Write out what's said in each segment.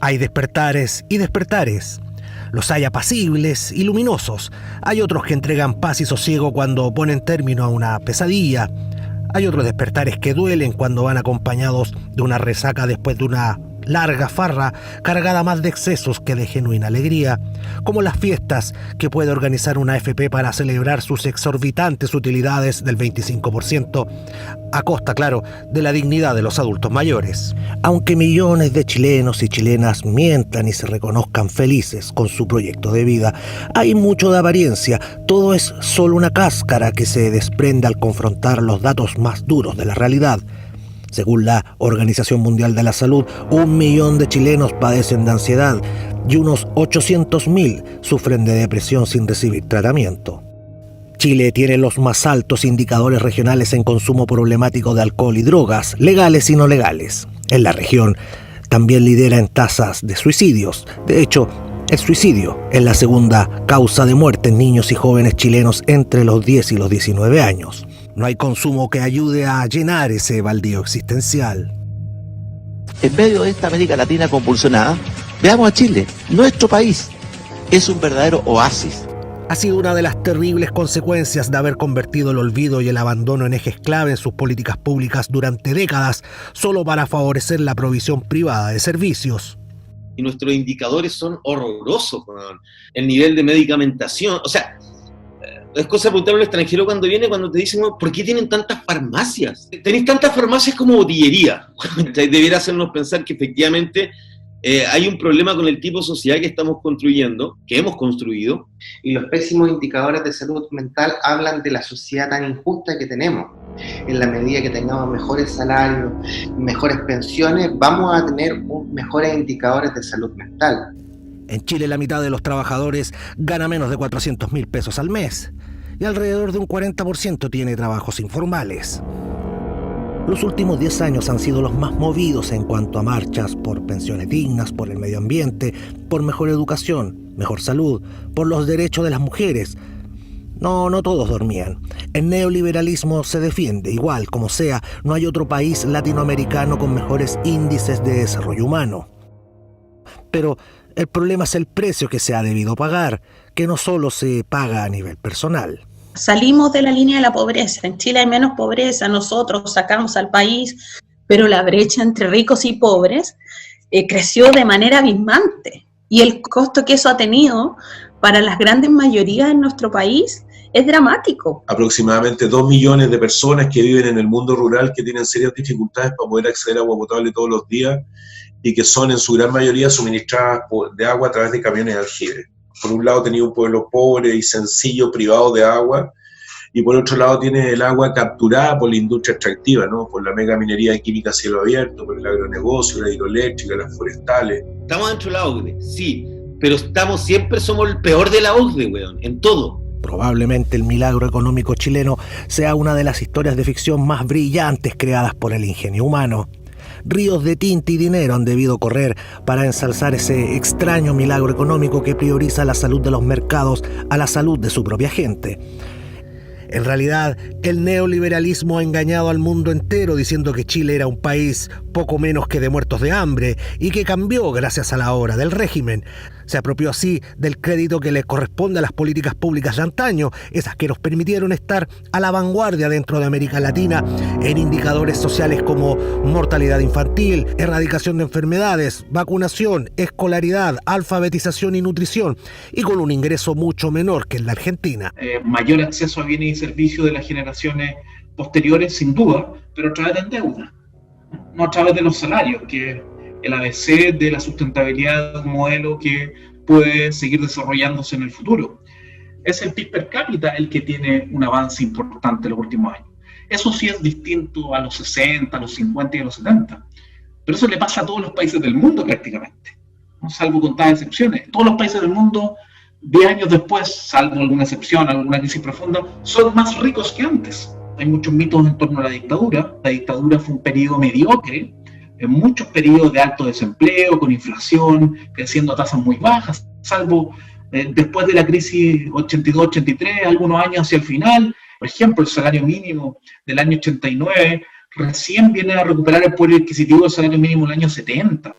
Hay despertares y despertares. Los hay apacibles y luminosos. Hay otros que entregan paz y sosiego cuando ponen término a una pesadilla. Hay otros despertares que duelen cuando van acompañados de una resaca después de una larga farra cargada más de excesos que de genuina alegría, como las fiestas que puede organizar una AFP para celebrar sus exorbitantes utilidades del 25%, a costa, claro, de la dignidad de los adultos mayores. Aunque millones de chilenos y chilenas mientan y se reconozcan felices con su proyecto de vida, hay mucho de apariencia. Todo es solo una cáscara que se desprende al confrontar los datos más duros de la realidad. Según la Organización Mundial de la Salud, 1 millón de chilenos padecen de ansiedad y unos 800.000 sufren de depresión sin recibir tratamiento. Chile tiene los más altos indicadores regionales en consumo problemático de alcohol y drogas, legales y no legales. En la región también lidera en tasas de suicidios. De hecho, el suicidio es la segunda causa de muerte en niños y jóvenes chilenos entre los 10 y los 19 años. No hay consumo que ayude a llenar ese baldío existencial. En medio de esta América Latina convulsionada, veamos a Chile, nuestro país. Es un verdadero oasis. Ha sido una de las terribles consecuencias de haber convertido el olvido y el abandono en ejes clave en sus políticas públicas durante décadas, solo para favorecer la provisión privada de servicios. Y nuestros indicadores son horrorosos, el nivel de medicamentación, o sea, es cosa de preguntarle al extranjero cuando viene, cuando te dicen, ¿por qué tienen tantas farmacias? Tenéis tantas farmacias como botillería. Debiera hacernos pensar que efectivamente hay un problema con el tipo de sociedad que estamos construyendo, que hemos construido. Y los pésimos indicadores de salud mental hablan de la sociedad tan injusta que tenemos. En la medida que tengamos mejores salarios, mejores pensiones, vamos a tener mejores indicadores de salud mental. En Chile la mitad de los trabajadores gana menos de 400.000 pesos al mes y alrededor de un 40% tiene trabajos informales. Los últimos 10 años han sido los más movidos en cuanto a marchas por pensiones dignas, por el medio ambiente, por mejor educación, mejor salud, por los derechos de las mujeres. No todos dormían. El neoliberalismo se defiende, igual como sea, no hay otro país latinoamericano con mejores índices de desarrollo humano. Pero el problema es el precio que se ha debido pagar, que no solo se paga a nivel personal. Salimos de la línea de la pobreza. En Chile hay menos pobreza, nosotros sacamos al país, pero la brecha entre ricos y pobres creció de manera abismante. Y el costo que eso ha tenido para las grandes mayorías en nuestro país es dramático. Aproximadamente 2 millones de personas que viven en el mundo rural que tienen serias dificultades para poder acceder a agua potable todos los días y que son en su gran mayoría suministradas de agua a través de camiones de aljibe. Por un lado tenía un pueblo pobre y sencillo, privado de agua, y por otro lado tiene el agua capturada por la industria extractiva, ¿no? Por la mega minería química a cielo abierto, por el agronegocio, la hidroeléctrica, las forestales. Estamos dentro de la OCDE, sí, pero siempre somos el peor de la OCDE, weón, en todo. Probablemente el milagro económico chileno sea una de las historias de ficción más brillantes creadas por el ingenio humano. Ríos de tinta y dinero han debido correr para ensalzar ese extraño milagro económico que prioriza la salud de los mercados a la salud de su propia gente. En realidad, el neoliberalismo ha engañado al mundo entero diciendo que Chile era un país poco menos que de muertos de hambre y que cambió gracias a la obra del régimen. Se apropió así del crédito que le corresponde a las políticas públicas de antaño, esas que nos permitieron estar a la vanguardia dentro de América Latina en indicadores sociales como mortalidad infantil, erradicación de enfermedades, vacunación, escolaridad, alfabetización y nutrición, y con un ingreso mucho menor que en la Argentina. Mayor acceso a bienes y servicios de las generaciones posteriores, sin duda, pero a través de deuda, no a través de los salarios, que el ABC de la sustentabilidad de un modelo que puede seguir desarrollándose en el futuro. Es el PIB per cápita el que tiene un avance importante en los últimos años. Eso sí es distinto a los 60, a los 50 y a los 70. Pero eso le pasa a todos los países del mundo prácticamente, ¿no? Salvo contadas excepciones. Todos los países del mundo, 10 años después, salvo alguna excepción, alguna crisis profunda, son más ricos que antes. Hay muchos mitos en torno a la dictadura. La dictadura fue un periodo mediocre, en muchos periodos de alto desempleo, con inflación, creciendo a tasas muy bajas, salvo después de la crisis 82-83, algunos años hacia el final. Por ejemplo, el salario mínimo del año 89 recién viene a recuperar el poder adquisitivo del salario mínimo del año 70.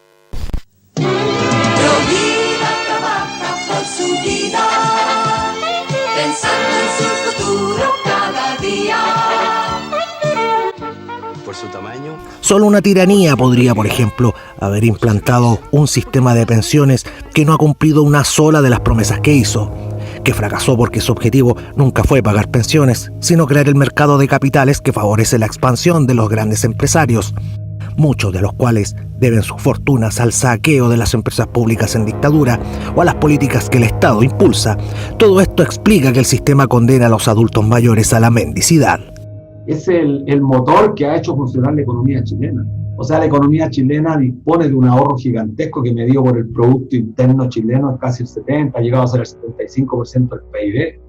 Florida trabaja por su vida, pensando en su futuro cada día. Por su tamaño. Solo una tiranía podría, por ejemplo, haber implantado un sistema de pensiones que no ha cumplido una sola de las promesas que hizo, que fracasó porque su objetivo nunca fue pagar pensiones, sino crear el mercado de capitales que favorece la expansión de los grandes empresarios, muchos de los cuales deben sus fortunas al saqueo de las empresas públicas en dictadura o a las políticas que el Estado impulsa. Todo esto explica que el sistema condena a los adultos mayores a la mendicidad. Es el motor que ha hecho funcionar la economía chilena. O sea, la economía chilena dispone de un ahorro gigantesco que medido por el Producto Interno chileno es casi el 70%, ha llegado a ser el 75% del PIB.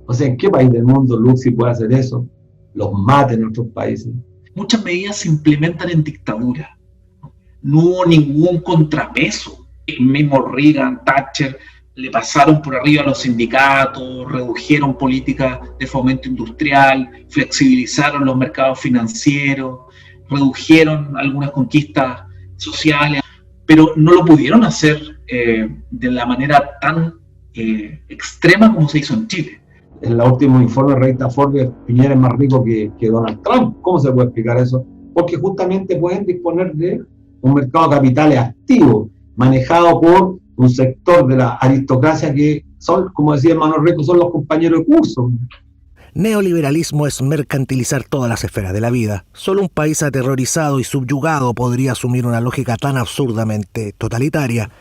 O sea, ¿en qué país del mundo Luxi puede hacer eso? Los mata en otros países. Muchas medidas se implementan en dictadura. No hubo ningún contrapeso. El mismo Reagan, Thatcher, le pasaron por arriba a los sindicatos, redujeron políticas de fomento industrial, flexibilizaron los mercados financieros, redujeron algunas conquistas sociales, pero no lo pudieron hacer de la manera tan extrema como se hizo en Chile. En el último informe de revista Forbes, Piñera es más rico que Donald Trump. ¿Cómo se puede explicar eso? Porque justamente pueden disponer de un mercado de capitales activo, manejado por un sector de la aristocracia que son, como decía Manuel Rico, son los compañeros de curso. Neoliberalismo es mercantilizar todas las esferas de la vida. Solo un país aterrorizado y subyugado podría asumir una lógica tan absurdamente totalitaria.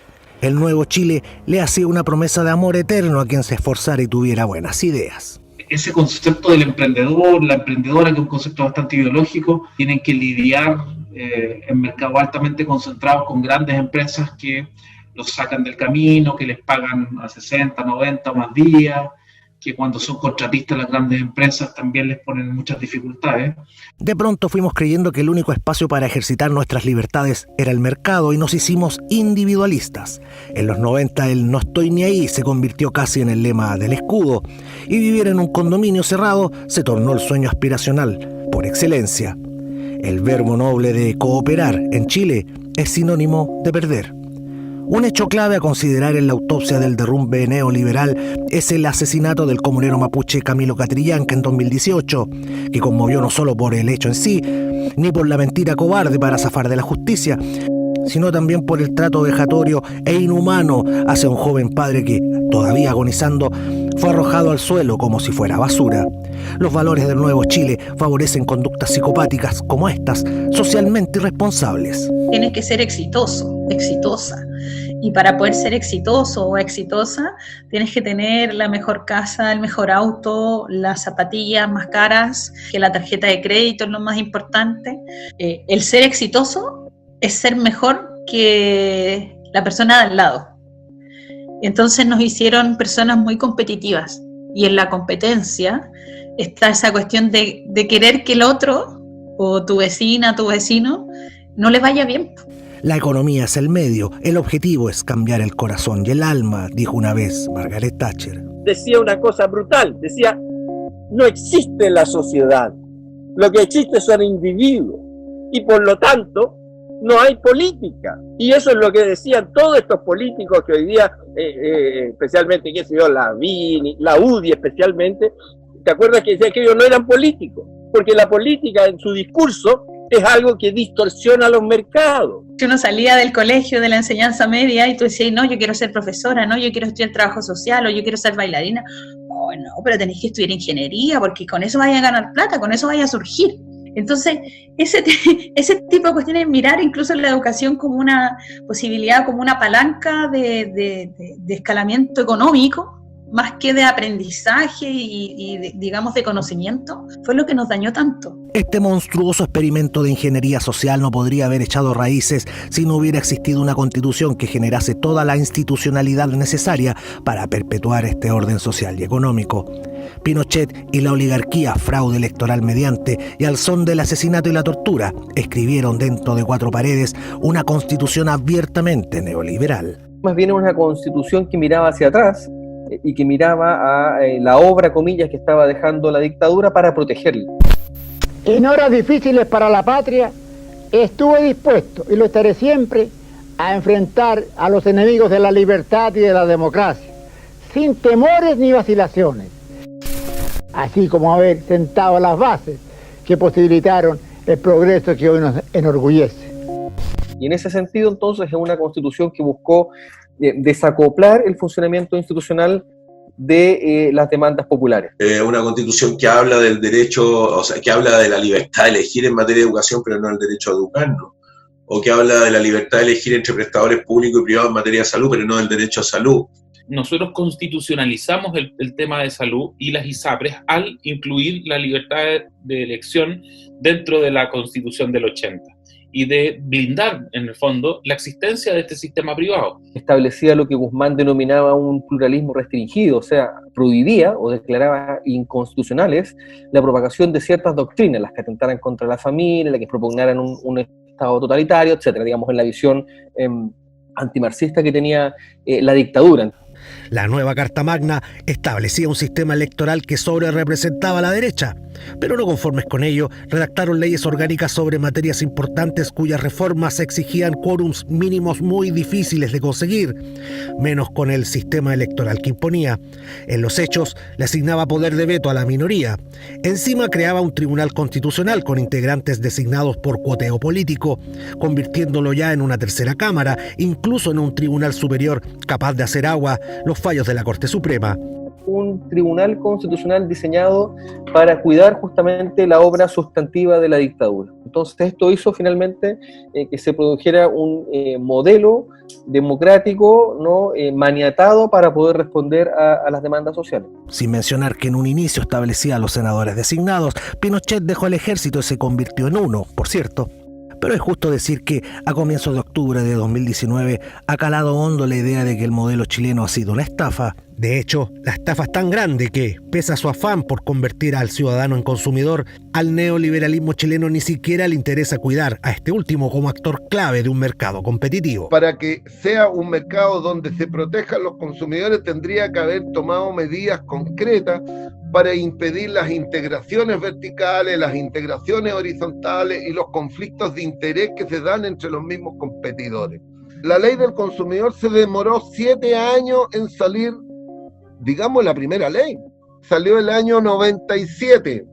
El nuevo Chile le hacía una promesa de amor eterno a quien se esforzara y tuviera buenas ideas. Ese concepto del emprendedor, la emprendedora, que es un concepto bastante ideológico, tienen que lidiar en mercados altamente concentrados con grandes empresas que los sacan del camino, que les pagan a 60, 90 más días, que cuando son contratistas las grandes empresas también les ponen muchas dificultades. De pronto fuimos creyendo que el único espacio para ejercitar nuestras libertades era el mercado y nos hicimos individualistas. En los 90 el "no estoy ni ahí" se convirtió casi en el lema del escudo, y vivir en un condominio cerrado se tornó el sueño aspiracional por excelencia. El verbo noble de cooperar en Chile es sinónimo de perder. Un hecho clave a considerar en la autopsia del derrumbe neoliberal es el asesinato del comunero mapuche Camilo Catrillanca en 2018, que conmovió no solo por el hecho en sí, ni por la mentira cobarde para zafar de la justicia, sino también por el trato vejatorio e inhumano hacia un joven padre que, todavía agonizando, fue arrojado al suelo como si fuera basura. Los valores del nuevo Chile favorecen conductas psicopáticas como estas, socialmente irresponsables. Tienes que ser exitoso, exitosa. Y para poder ser exitoso o exitosa, tienes que tener la mejor casa, el mejor auto, las zapatillas más caras, que la tarjeta de crédito es lo más importante. El ser exitoso es ser mejor que la persona de al lado. Entonces nos hicieron personas muy competitivas. Y en la competencia está esa cuestión de querer que el otro, o tu vecina, tu vecino, no le vaya bien. La economía es el medio, el objetivo es cambiar el corazón y el alma, dijo una vez Margaret Thatcher. Decía una cosa brutal, decía, no existe la sociedad, lo que existe son individuos, y por lo tanto no hay política. Y eso es lo que decían todos estos políticos que hoy día, especialmente, qué sé yo, la Vini, la UDI especialmente, ¿te acuerdas que decían que ellos no eran políticos? Porque la política en su discurso es algo que distorsiona los mercados. Uno salía del colegio, de la enseñanza media, y tú decías, no, yo quiero ser profesora, no, yo quiero estudiar trabajo social, o yo quiero ser bailarina. Oh, no, pero tenés que estudiar ingeniería, porque con eso vaya a ganar plata, con eso vaya a surgir. Entonces, ese tipo de cuestiones, mirar incluso la educación como una posibilidad, como una palanca de escalamiento económico, más que de aprendizaje y digamos, de conocimiento, fue lo que nos dañó tanto. Este monstruoso experimento de ingeniería social no podría haber echado raíces si no hubiera existido una constitución que generase toda la institucionalidad necesaria para perpetuar este orden social y económico. Pinochet y la oligarquía, fraude electoral mediante y al son del asesinato y la tortura, escribieron dentro de cuatro paredes una constitución abiertamente neoliberal. Más bien una constitución que miraba hacia atrás y que miraba a la obra, comillas, que estaba dejando la dictadura para protegerla. En horas difíciles para la patria estuve dispuesto, y lo estaré siempre, a enfrentar a los enemigos de la libertad y de la democracia, sin temores ni vacilaciones, así como haber sentado las bases que posibilitaron el progreso que hoy nos enorgullece. Y en ese sentido, entonces, es una constitución que buscó desacoplar el funcionamiento institucional de las demandas populares. Una constitución que habla del derecho, o sea, que habla de la libertad de elegir en materia de educación, pero no el derecho a educarnos. O que habla de la libertad de elegir entre prestadores públicos y privados en materia de salud, pero no del derecho a salud. Nosotros constitucionalizamos el tema de salud y las ISAPRES al incluir la libertad de elección dentro de la Constitución del 80 y de blindar, en el fondo, la existencia de este sistema privado. Establecía lo que Guzmán denominaba un pluralismo restringido, o sea, prohibía o declaraba inconstitucionales la propagación de ciertas doctrinas, las que atentaran contra la familia, las que propugnaran un Estado totalitario, etcétera, digamos, en la visión antimarxista que tenía la dictadura. La nueva Carta Magna establecía un sistema electoral que sobrerepresentaba a la derecha, pero no conformes con ello, redactaron leyes orgánicas sobre materias importantes cuyas reformas exigían quórums mínimos muy difíciles de conseguir, menos con el sistema electoral que imponía. En los hechos, le asignaba poder de veto a la minoría. Encima creaba un tribunal constitucional con integrantes designados por cuoteo político, convirtiéndolo ya en una tercera cámara, incluso en un tribunal superior capaz de hacer agua los fallos de la Corte Suprema. Un tribunal constitucional diseñado para cuidar justamente la obra sustantiva de la dictadura. Entonces esto hizo finalmente que se produjera un modelo democrático, ¿no? Maniatado para poder responder a las demandas sociales. Sin mencionar que en un inicio establecía a los senadores designados, Pinochet dejó el ejército y se convirtió en uno, por cierto. Pero es justo decir que a comienzos de octubre de 2019 ha calado hondo la idea de que el modelo chileno ha sido una estafa. De hecho, la estafa es tan grande que, pese a su afán por convertir al ciudadano en consumidor, al neoliberalismo chileno ni siquiera le interesa cuidar a este último como actor clave de un mercado competitivo. Para que sea un mercado donde se protejan los consumidores, tendría que haber tomado medidas concretas para impedir las integraciones verticales, las integraciones horizontales y los conflictos de interés que se dan entre los mismos competidores. La ley del consumidor se demoró 7 años en salir, digamos, la primera ley. Salió el año 97,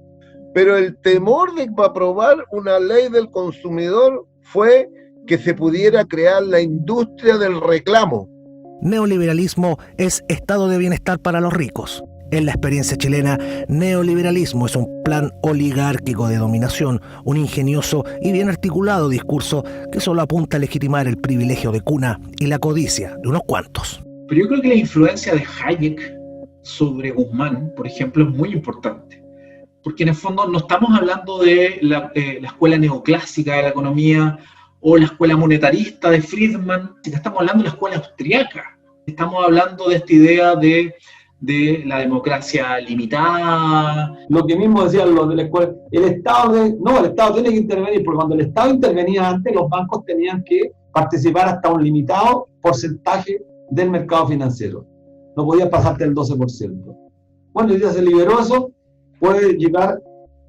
pero el temor de aprobar una ley del consumidor fue que se pudiera crear la industria del reclamo. Neoliberalismo es estado de bienestar para los ricos. En la experiencia chilena, neoliberalismo es un plan oligárquico de dominación, un ingenioso y bien articulado discurso que solo apunta a legitimar el privilegio de cuna y la codicia de unos cuantos. Pero yo creo que la influencia de Hayek sobre Guzmán, por ejemplo, es muy importante. Porque en el fondo no estamos hablando de la escuela neoclásica de la economía o la escuela monetarista de Friedman, sino estamos hablando de la escuela austriaca. Estamos hablando de esta idea de la democracia limitada. Lo que mismo decían los de la escuela, el Estado tiene que intervenir, porque cuando el Estado intervenía antes, los bancos tenían que participar hasta un limitado porcentaje del mercado financiero. No podía pasarte el 12%. Bueno, ya se liberó eso, puede llegar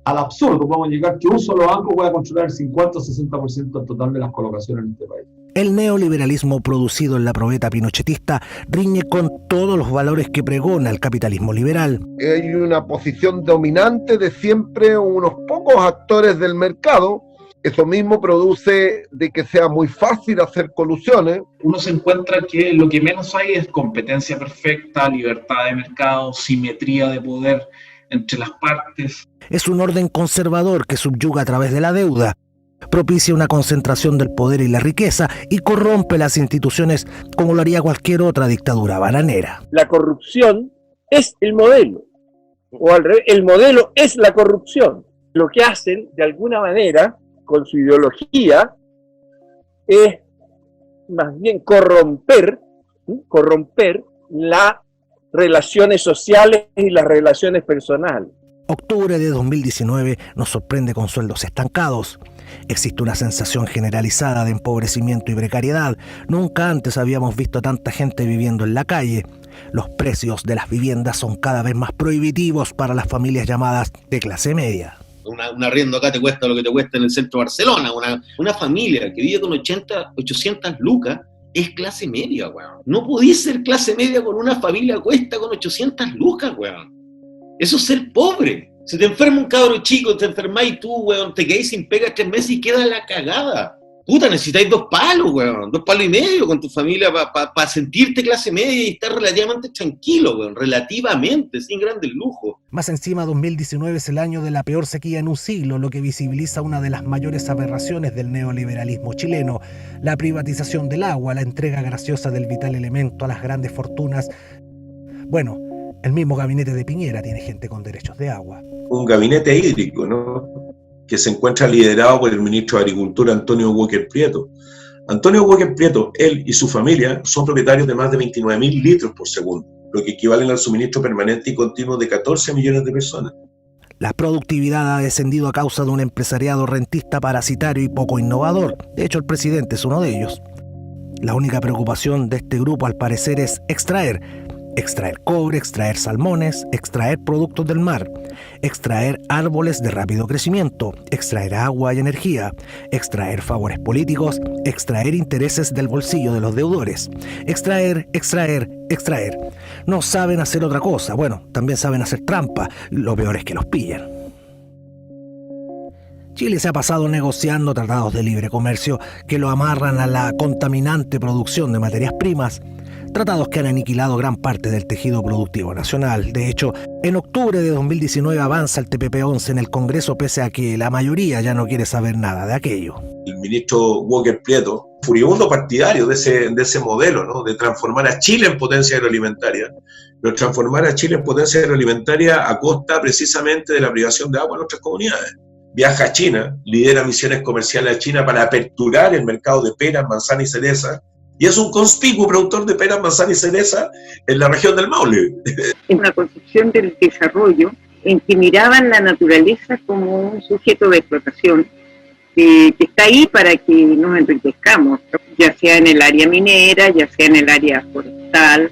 al absurdo, podemos llegar que un solo banco pueda controlar el 50 o 60% del total de las colocaciones en este país. El neoliberalismo producido en la probeta pinochetista riñe con todos los valores que pregona el capitalismo liberal. Hay una posición dominante de siempre unos pocos actores del mercado. Eso mismo produce de que sea muy fácil hacer colusiones. Uno se encuentra que lo que menos hay es competencia perfecta, libertad de mercado, simetría de poder entre las partes. Es un orden conservador que subyuga a través de la deuda, propicia una concentración del poder y la riqueza y corrompe las instituciones como lo haría cualquier otra dictadura bananera. La corrupción es el modelo, o al revés, el modelo es la corrupción. Lo que hacen, de alguna manera, con su ideología, es más bien corromper las relaciones sociales y las relaciones personales. Octubre de 2019 nos sorprende con sueldos estancados. Existe una sensación generalizada de empobrecimiento y precariedad. Nunca antes habíamos visto a tanta gente viviendo en la calle. Los precios de las viviendas son cada vez más prohibitivos para las familias llamadas de clase media. Un arriendo acá te cuesta lo que te cuesta en el centro de Barcelona. Una familia que vive con 800 lucas es clase media, weón. No podís ser clase media con una familia cuesta con 800 lucas, weón. Eso es ser pobre. Si te enferma un cabro chico, te enfermáis tú, weón, te quedáis sin pega 3 meses y queda la cagada. Puta, necesitáis 2 palos, weón, 2 palos y medio con tu familia para sentirte clase media y estar relativamente tranquilo, weón, relativamente, sin grandes lujos. Más encima, 2019 es el año de la peor sequía en un siglo, lo que visibiliza una de las mayores aberraciones del neoliberalismo chileno, la privatización del agua, la entrega graciosa del vital elemento a las grandes fortunas. Bueno, el mismo gabinete de Piñera tiene gente con derechos de agua. Un gabinete hídrico, ¿no?, que se encuentra liderado por el ministro de Agricultura, Antonio Walker Prieto. Antonio Walker Prieto, él y su familia son propietarios de más de 29.000 litros por segundo, lo que equivale al suministro permanente y continuo de 14 millones de personas. La productividad ha descendido a causa de un empresariado rentista parasitario y poco innovador. De hecho, el presidente es uno de ellos. La única preocupación de este grupo, al parecer, es extraer cobre, extraer salmones, extraer productos del mar, extraer árboles de rápido crecimiento, extraer agua y energía, extraer favores políticos, extraer intereses del bolsillo de los deudores, extraer. No saben hacer otra cosa. Bueno, también saben hacer trampa. Lo peor es que los pillan. Chile se ha pasado negociando tratados de libre comercio que lo amarran a la contaminante producción de materias primas, tratados que han aniquilado gran parte del tejido productivo nacional. De hecho, en octubre de 2019 avanza el TPP-11 en el Congreso, pese a que la mayoría ya no quiere saber nada de aquello. El ministro Walker Prieto, furibundo partidario de ese modelo, ¿no?, de transformar a Chile en potencia agroalimentaria, pero transformar a Chile en potencia agroalimentaria a costa precisamente de la privación de agua en nuestras comunidades. Viaja a China, lidera misiones comerciales a China para aperturar el mercado de peras, manzanas y cerezas, y es un conspicuo productor de peras, manzanas y cereza en la región del Maule. Es una concepción del desarrollo en que miraban la naturaleza como un sujeto de explotación que está ahí para que nos enriquezcamos, ya sea en el área minera, ya sea en el área forestal.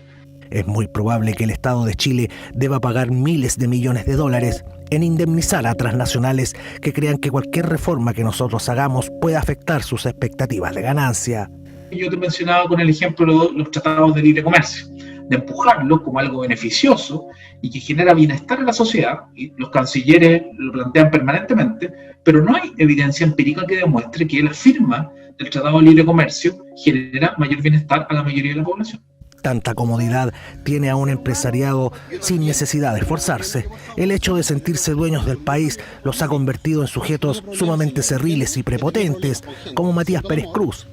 Es muy probable que el Estado de Chile deba pagar miles de millones de dólares en indemnizar a transnacionales que crean que cualquier reforma que nosotros hagamos puede afectar sus expectativas de ganancia. Yo te mencionaba con el ejemplo de los tratados de libre comercio, de empujarlos como algo beneficioso y que genera bienestar en la sociedad, y los cancilleres lo plantean permanentemente, pero no hay evidencia empírica que demuestre que la firma del tratado de libre comercio genera mayor bienestar a la mayoría de la población. Tanta comodidad tiene a un empresariado sin necesidad de esforzarse. El hecho de sentirse dueños del país los ha convertido en sujetos sumamente cerriles y prepotentes, como Matías Pérez Cruz.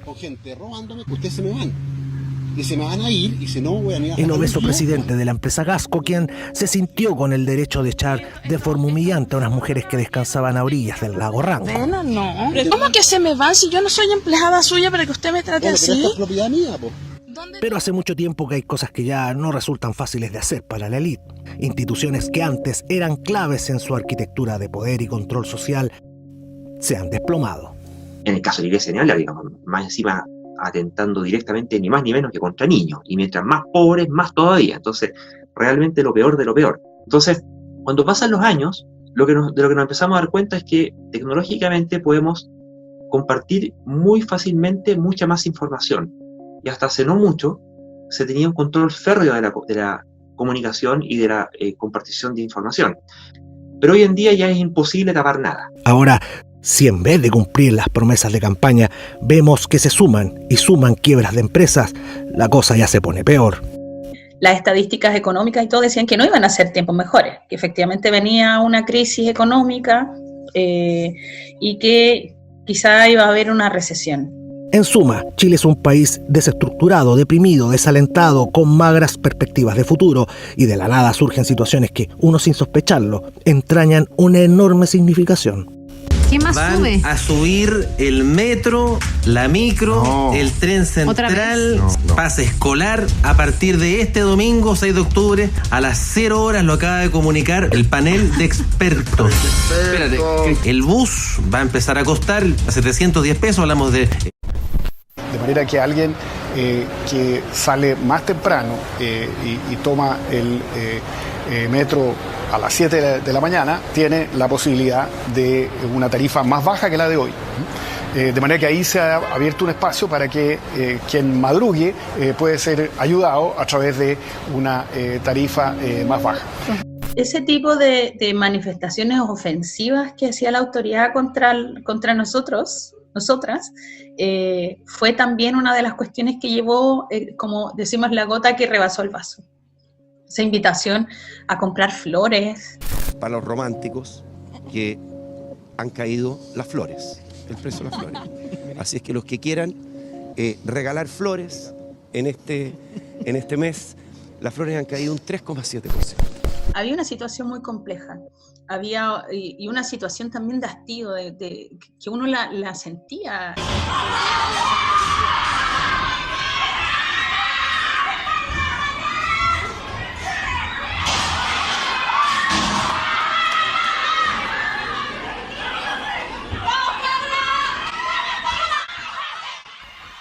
El obeso presidente de la empresa Gasco, quien se sintió con el derecho de echar de forma humillante a unas mujeres que descansaban a orillas del lago Rango. Bueno, no. ¿Cómo que se me van si yo no soy empleada suya para que usted me trate así? Pero esta es propiedad mía, po. Pero hace mucho tiempo que hay cosas que ya no resultan fáciles de hacer para la élite. Instituciones que antes eran claves en su arquitectura de poder y control social se han desplomado. En el caso de la Iglesia Neola, digamos, más encima atentando directamente ni más ni menos que contra niños. Y mientras más pobres, más todavía. Entonces, realmente lo peor de lo peor. Entonces, cuando pasan los años, de lo que nos empezamos a dar cuenta es que tecnológicamente podemos compartir muy fácilmente mucha más información. Y hasta hace no mucho se tenía un control férreo de la comunicación y de la compartición de información. Pero hoy en día ya es imposible tapar nada. Ahora, si en vez de cumplir las promesas de campaña vemos que se suman quiebras de empresas, la cosa ya se pone peor. Las estadísticas económicas y todo decían que no iban a ser tiempos mejores, que efectivamente venía una crisis económica y que quizá iba a haber una recesión. En suma, Chile es un país desestructurado, deprimido, desalentado, con magras perspectivas de futuro, y de la nada surgen situaciones que, uno sin sospecharlo, entrañan una enorme significación. ¿Qué más sube? Van a subir el metro, la micro, el tren central, pase escolar. A partir de este domingo, 6 de octubre, a las 0 horas, lo acaba de comunicar el panel de expertos. Espérate, el bus va a empezar a costar a 710 pesos, hablamos de... De manera que alguien que sale más temprano y toma metro a las 7 de la mañana tiene la posibilidad de una tarifa más baja que la de hoy. De manera que ahí se ha abierto un espacio para que quien madrugue puede ser ayudado a través de una tarifa más baja. Ese tipo de manifestaciones ofensivas que hacía la autoridad contra nosotras, fue también una de las cuestiones que llevó, como decimos, la gota que rebasó el vaso. Esa invitación a comprar flores. Para los románticos que han caído las flores, el precio de las flores. Así es que los que quieran regalar flores en este mes, las flores han caído un 3,7%. Había una situación muy compleja, y una situación también de hastío, que uno la sentía.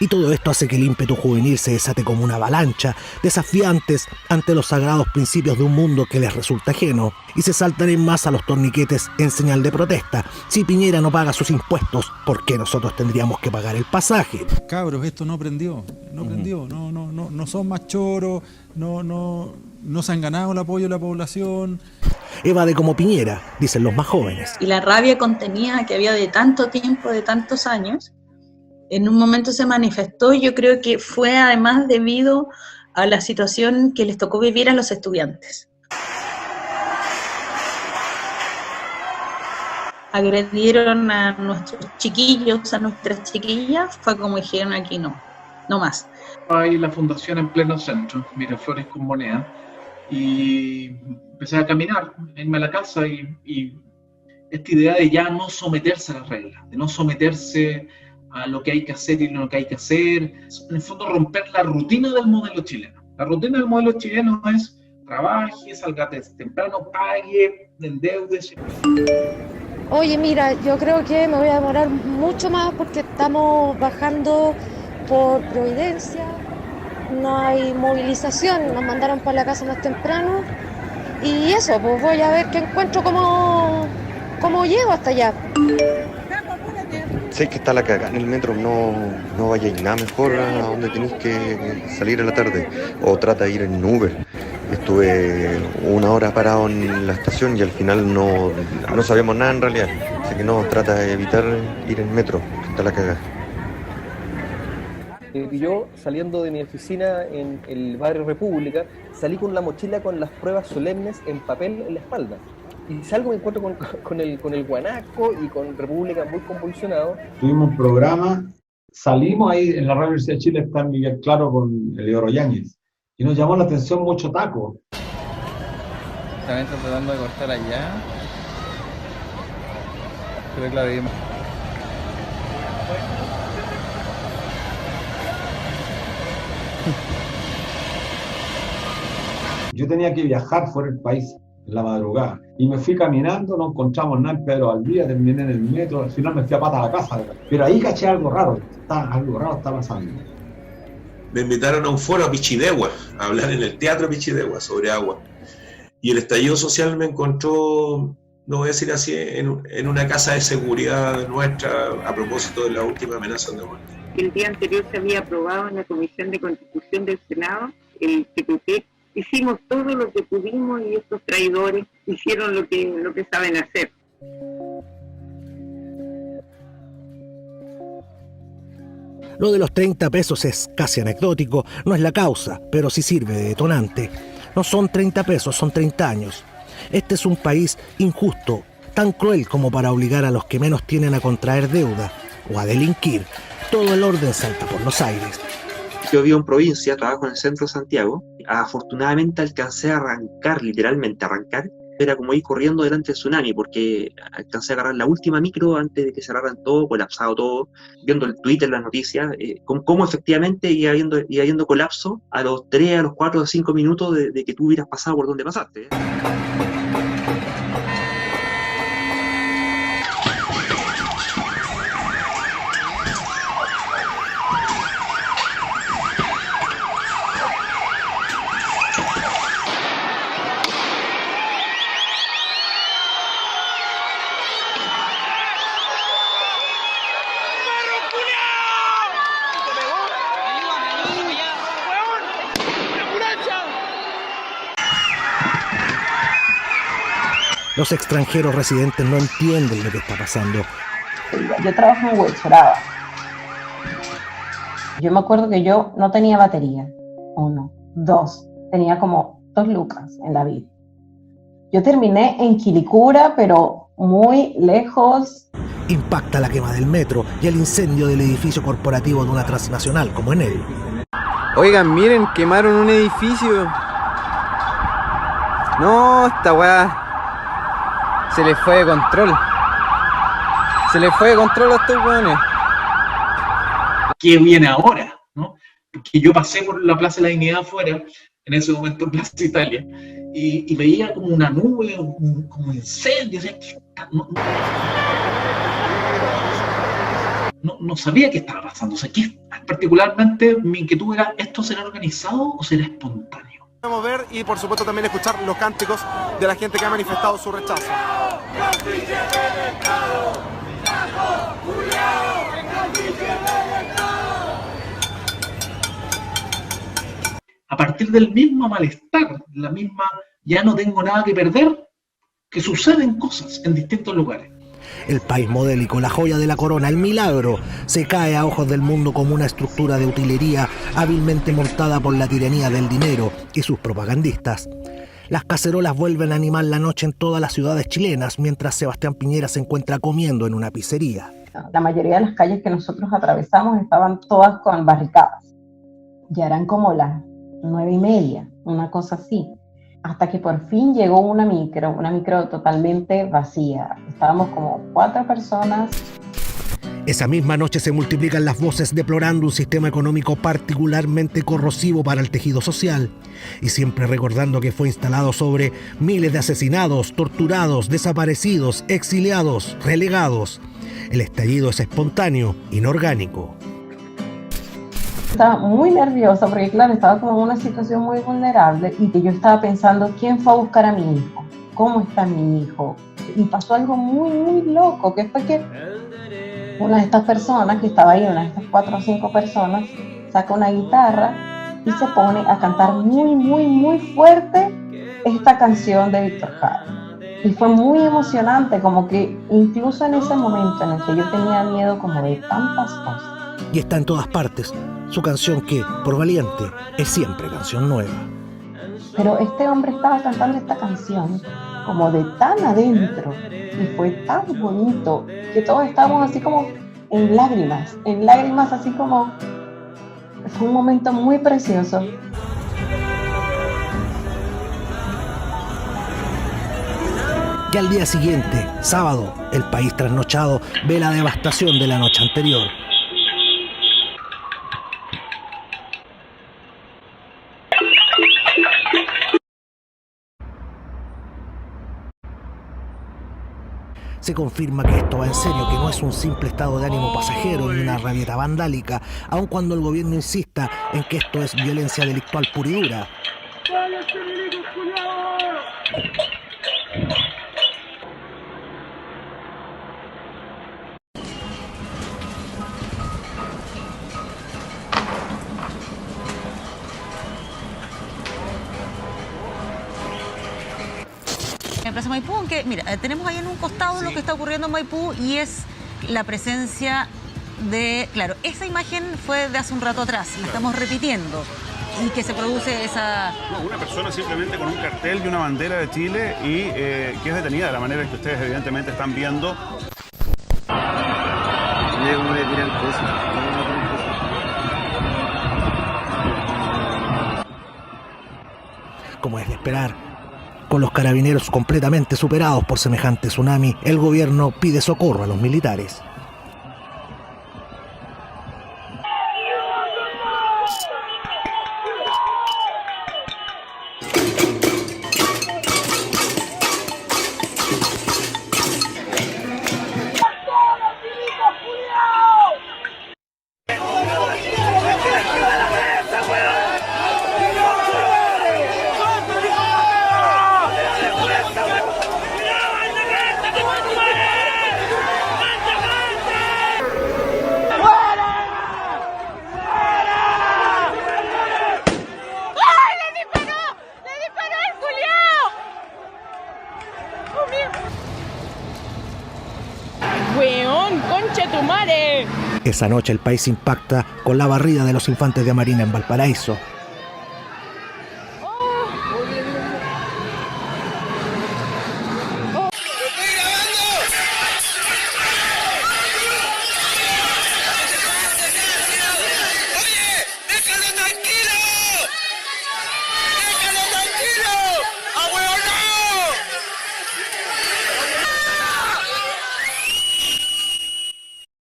Y todo esto hace que el ímpetu juvenil se desate como una avalancha, desafiantes ante los sagrados principios de un mundo que les resulta ajeno, y se saltan en masa los torniquetes en señal de protesta. Si Piñera no paga sus impuestos, ¿por qué nosotros tendríamos que pagar el pasaje? Cabros, esto no prendió, no son más choros, no se han ganado el apoyo de la población. Evade como Piñera, dicen los más jóvenes. Y la rabia contenida que había de tanto tiempo, de tantos años, en un momento se manifestó, y yo creo que fue además debido a la situación que les tocó vivir a los estudiantes. Agredieron a nuestros chiquillos, a nuestras chiquillas, fue como dijeron aquí no más. Hay la fundación en pleno centro, Miraflores con Moneda, y empecé a caminar, a irme a la casa y esta idea de ya no someterse a las reglas, de no someterse a lo que hay que hacer y lo que hay que hacer, en el fondo romper la rutina del modelo chileno. La rutina del modelo chileno es trabaje, salga temprano, pague, endeudes. Oye, mira, yo creo que me voy a demorar mucho más porque estamos bajando por Providencia, no hay movilización, nos mandaron para la casa más temprano y eso, pues voy a ver qué encuentro, cómo llego hasta allá. Sé que está la cagada en el metro, no vaya a ir nada mejor a donde tenéis que salir en la tarde, o trata de ir en Uber. Estuve 1 hora parado en la estación y al final no sabíamos nada en realidad, así que no, trata de evitar ir en metro, que está la cagada. Yo, saliendo de mi oficina en el barrio República, salí con la mochila con las pruebas solemnes en papel en la espalda. Y salgo, me encuentro con el guanaco y con República muy convulsionado. Tuvimos un programa, salimos ahí en la Radio Universidad de Chile, está Miguel Claro con Eleodoro Yáñez, y nos llamó la atención mucho taco. También está tratando de cortar allá. Pero claro, yo tenía que viajar fuera del país en la madrugada y me fui caminando, no encontramos nada en Pedro Valdivia, terminé en el metro, al final me fui a pata a la casa, pero ahí caché algo raro está pasando. Me invitaron a un foro a Pichidegua, a hablar en el Teatro Pichidegua sobre agua, y el estallido social me encontró, no voy a decir así, en una casa de seguridad nuestra a propósito de la última amenaza de muerte. El día anterior se había aprobado en la Comisión de Constitución del Senado el TPP. Hicimos todo lo que pudimos y estos traidores hicieron lo que saben hacer. Lo de los 30 pesos es casi anecdótico, no es la causa, pero sí sirve de detonante. No son 30 pesos, son 30 años. Este es un país injusto, tan cruel como para obligar a los que menos tienen a contraer deuda o a delinquir. Todo el orden salta por los aires. Yo vivo en provincia, trabajo en el centro de Santiago. Afortunadamente alcancé a arrancar, literalmente arrancar. Era como ir corriendo delante del tsunami, porque alcancé a agarrar la última micro antes de que cerraran todo, colapsado todo, viendo el Twitter, las noticias, cómo efectivamente iba habiendo colapso a los 3, a los 4, a los 5 minutos de que tú hubieras pasado por donde pasaste. Los extranjeros residentes no entienden lo que está pasando. Yo trabajo en Huechuraba. Yo me acuerdo que yo no tenía batería. 1, 2. Tenía como 2 lucas en la vida. Yo terminé en Quilicura, pero muy lejos. Impacta la quema del metro y el incendio del edificio corporativo de una transnacional como Enel. Oigan, miren, quemaron un edificio. No, esta weá se les fue de control. Se les fue de control a estos weones. ¿Qué viene ahora? ¿No? Porque yo pasé por la Plaza de la Dignidad afuera, en ese momento en Plaza Italia, y veía como una nube, como incendio. O sea, no sabía qué estaba pasando. O sea, particularmente mi inquietud era, ¿esto será organizado o será espontáneo? Podemos ver y por supuesto también escuchar los cánticos de la gente que ha manifestado su rechazo. A partir del mismo malestar, la misma ya no tengo nada que perder, que suceden cosas en distintos lugares. El país modélico, la joya de la corona, el milagro, se cae a ojos del mundo como una estructura de utilería hábilmente montada por la tiranía del dinero y sus propagandistas. Las cacerolas vuelven a animar la noche en todas las ciudades chilenas, mientras Sebastián Piñera se encuentra comiendo en una pizzería. La mayoría de las calles que nosotros atravesamos estaban todas con barricadas. Ya eran como las 9:30, una cosa así. Hasta que por fin llegó una micro totalmente vacía. Estábamos como 4 personas. Esa misma noche se multiplican las voces deplorando un sistema económico particularmente corrosivo para el tejido social, y siempre recordando que fue instalado sobre miles de asesinados, torturados, desaparecidos, exiliados, relegados. El estallido es espontáneo, inorgánico. Estaba muy nerviosa porque, claro, estaba como en una situación muy vulnerable y que yo estaba pensando, ¿quién fue a buscar a mi hijo? ¿Cómo está mi hijo? Y pasó algo muy, muy loco, que fue que una de estas personas que estaba ahí, una de estas 4 o 5 personas, saca una guitarra y se pone a cantar muy, muy, muy fuerte esta canción de Víctor Jara. Y fue muy emocionante, como que incluso en ese momento en el que yo tenía miedo como de tantas cosas. Y está en todas partes. Su canción que, por valiente, es siempre canción nueva. Pero este hombre estaba cantando esta canción como de tan adentro y fue tan bonito que todos estábamos así como en lágrimas así como... Fue un momento muy precioso. Y al día siguiente, sábado, el país trasnochado ve la devastación de la noche anterior. Se confirma que esto va en serio, que no es un simple estado de ánimo pasajero ni una rabieta vandálica, aun cuando el gobierno insista en que esto es violencia delictual pura y dura. En Plaza Maipú, aunque, mira, tenemos ahí en un costado lo que está ocurriendo en Maipú y es la presencia de... Claro, esa imagen fue de hace un rato atrás, la estamos repitiendo. Y que se produce esa... No, una persona simplemente con un cartel y una bandera de Chile y que es detenida de la manera en que ustedes evidentemente están viendo. Como es de esperar, con los carabineros completamente superados por semejante tsunami, el gobierno pide socorro a los militares. weón! ¡Concha tu madre! Esa noche el país impacta con la barrida de los infantes de Marina en Valparaíso.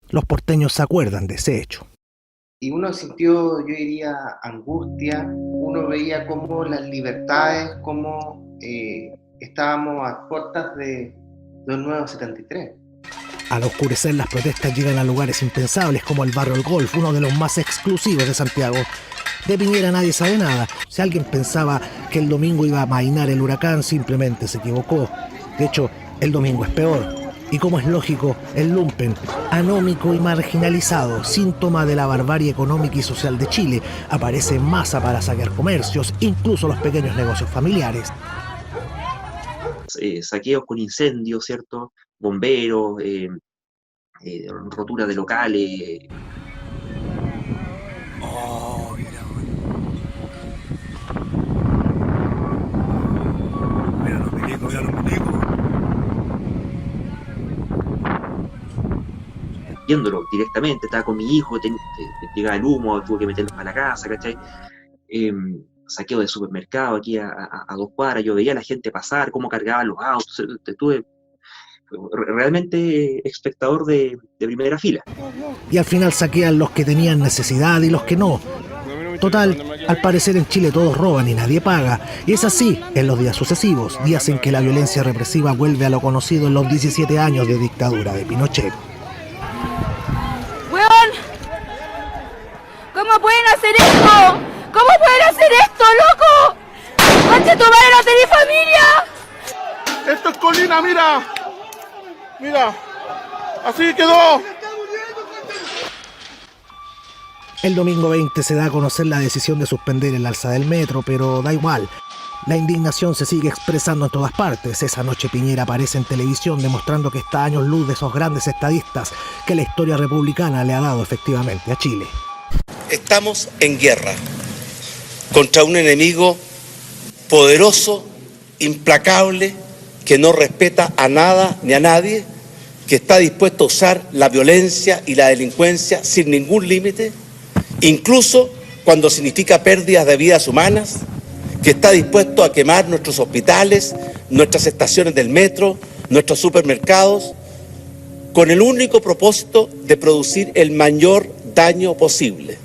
Los porteños se acuerdan de ese hecho. Y uno sintió, yo diría, angustia. Uno veía cómo las libertades, cómo estábamos a puertas de un nuevo 73. Al oscurecer, las protestas llegan a lugares impensables como el barrio El Golf, uno de los más exclusivos de Santiago. De Piñera nadie sabe nada. Si alguien pensaba que el domingo iba a amainar el huracán, simplemente se equivocó. De hecho, el domingo es peor. Y como es lógico, el lumpen, anómico y marginalizado, síntoma de la barbarie económica y social de Chile, aparece en masa para saquear comercios, incluso los pequeños negocios familiares. Saqueos con incendios, ¿cierto? Bomberos, rotura de locales. Oh, mira. Mira los milicos, mira los milicos. Viéndolo directamente, estaba con mi hijo, llegaba el humo, tuve que meterlos para la casa, ¿cachai? Saqueo de supermercado aquí a 2 cuadras, yo veía a la gente pasar, cómo cargaban los autos, estuve realmente espectador de primera fila. Y al final saquean los que tenían necesidad y los que no. Total, al parecer en Chile todos roban y nadie paga. Y es así en los días sucesivos, días en que la violencia represiva vuelve a lo conocido en los 17 años de dictadura de Pinochet. ¿Cómo pueden hacer esto? ¿Cómo pueden hacer esto, loco? ¡Concha tu madre, no tenés familia! Esto es colina, mira. Mira. Así quedó. El domingo 20 se da a conocer la decisión de suspender el alza del metro, pero da igual. La indignación se sigue expresando en todas partes. Esa noche Piñera aparece en televisión demostrando que está a años luz de esos grandes estadistas que la historia republicana le ha dado efectivamente a Chile. Estamos en guerra contra un enemigo poderoso, implacable, que no respeta a nada ni a nadie, que está dispuesto a usar la violencia y la delincuencia sin ningún límite, incluso cuando significa pérdidas de vidas humanas, que está dispuesto a quemar nuestros hospitales, nuestras estaciones del metro, nuestros supermercados, con el único propósito de producir el mayor daño posible.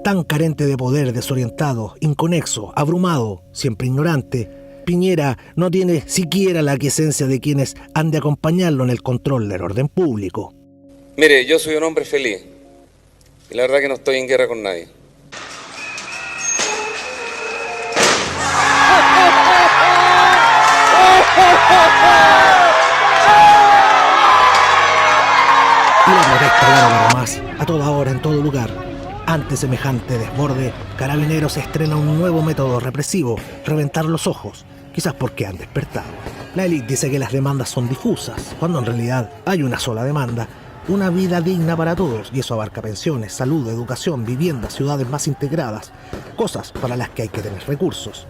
Tan carente de poder, desorientado, inconexo, abrumado, siempre ignorante, Piñera no tiene siquiera la aquiescencia de quienes han de acompañarlo en el control del orden público. Mire, yo soy un hombre feliz y la verdad que no estoy en guerra con nadie. Y la protesta ya no para más, a toda hora, en todo lugar. Ante semejante desborde, Carabineros estrena un nuevo método represivo, reventar los ojos, quizás porque han despertado. La élite dice que las demandas son difusas, cuando en realidad hay una sola demanda, una vida digna para todos, y eso abarca pensiones, salud, educación, viviendas, ciudades más integradas, cosas para las que hay que tener recursos.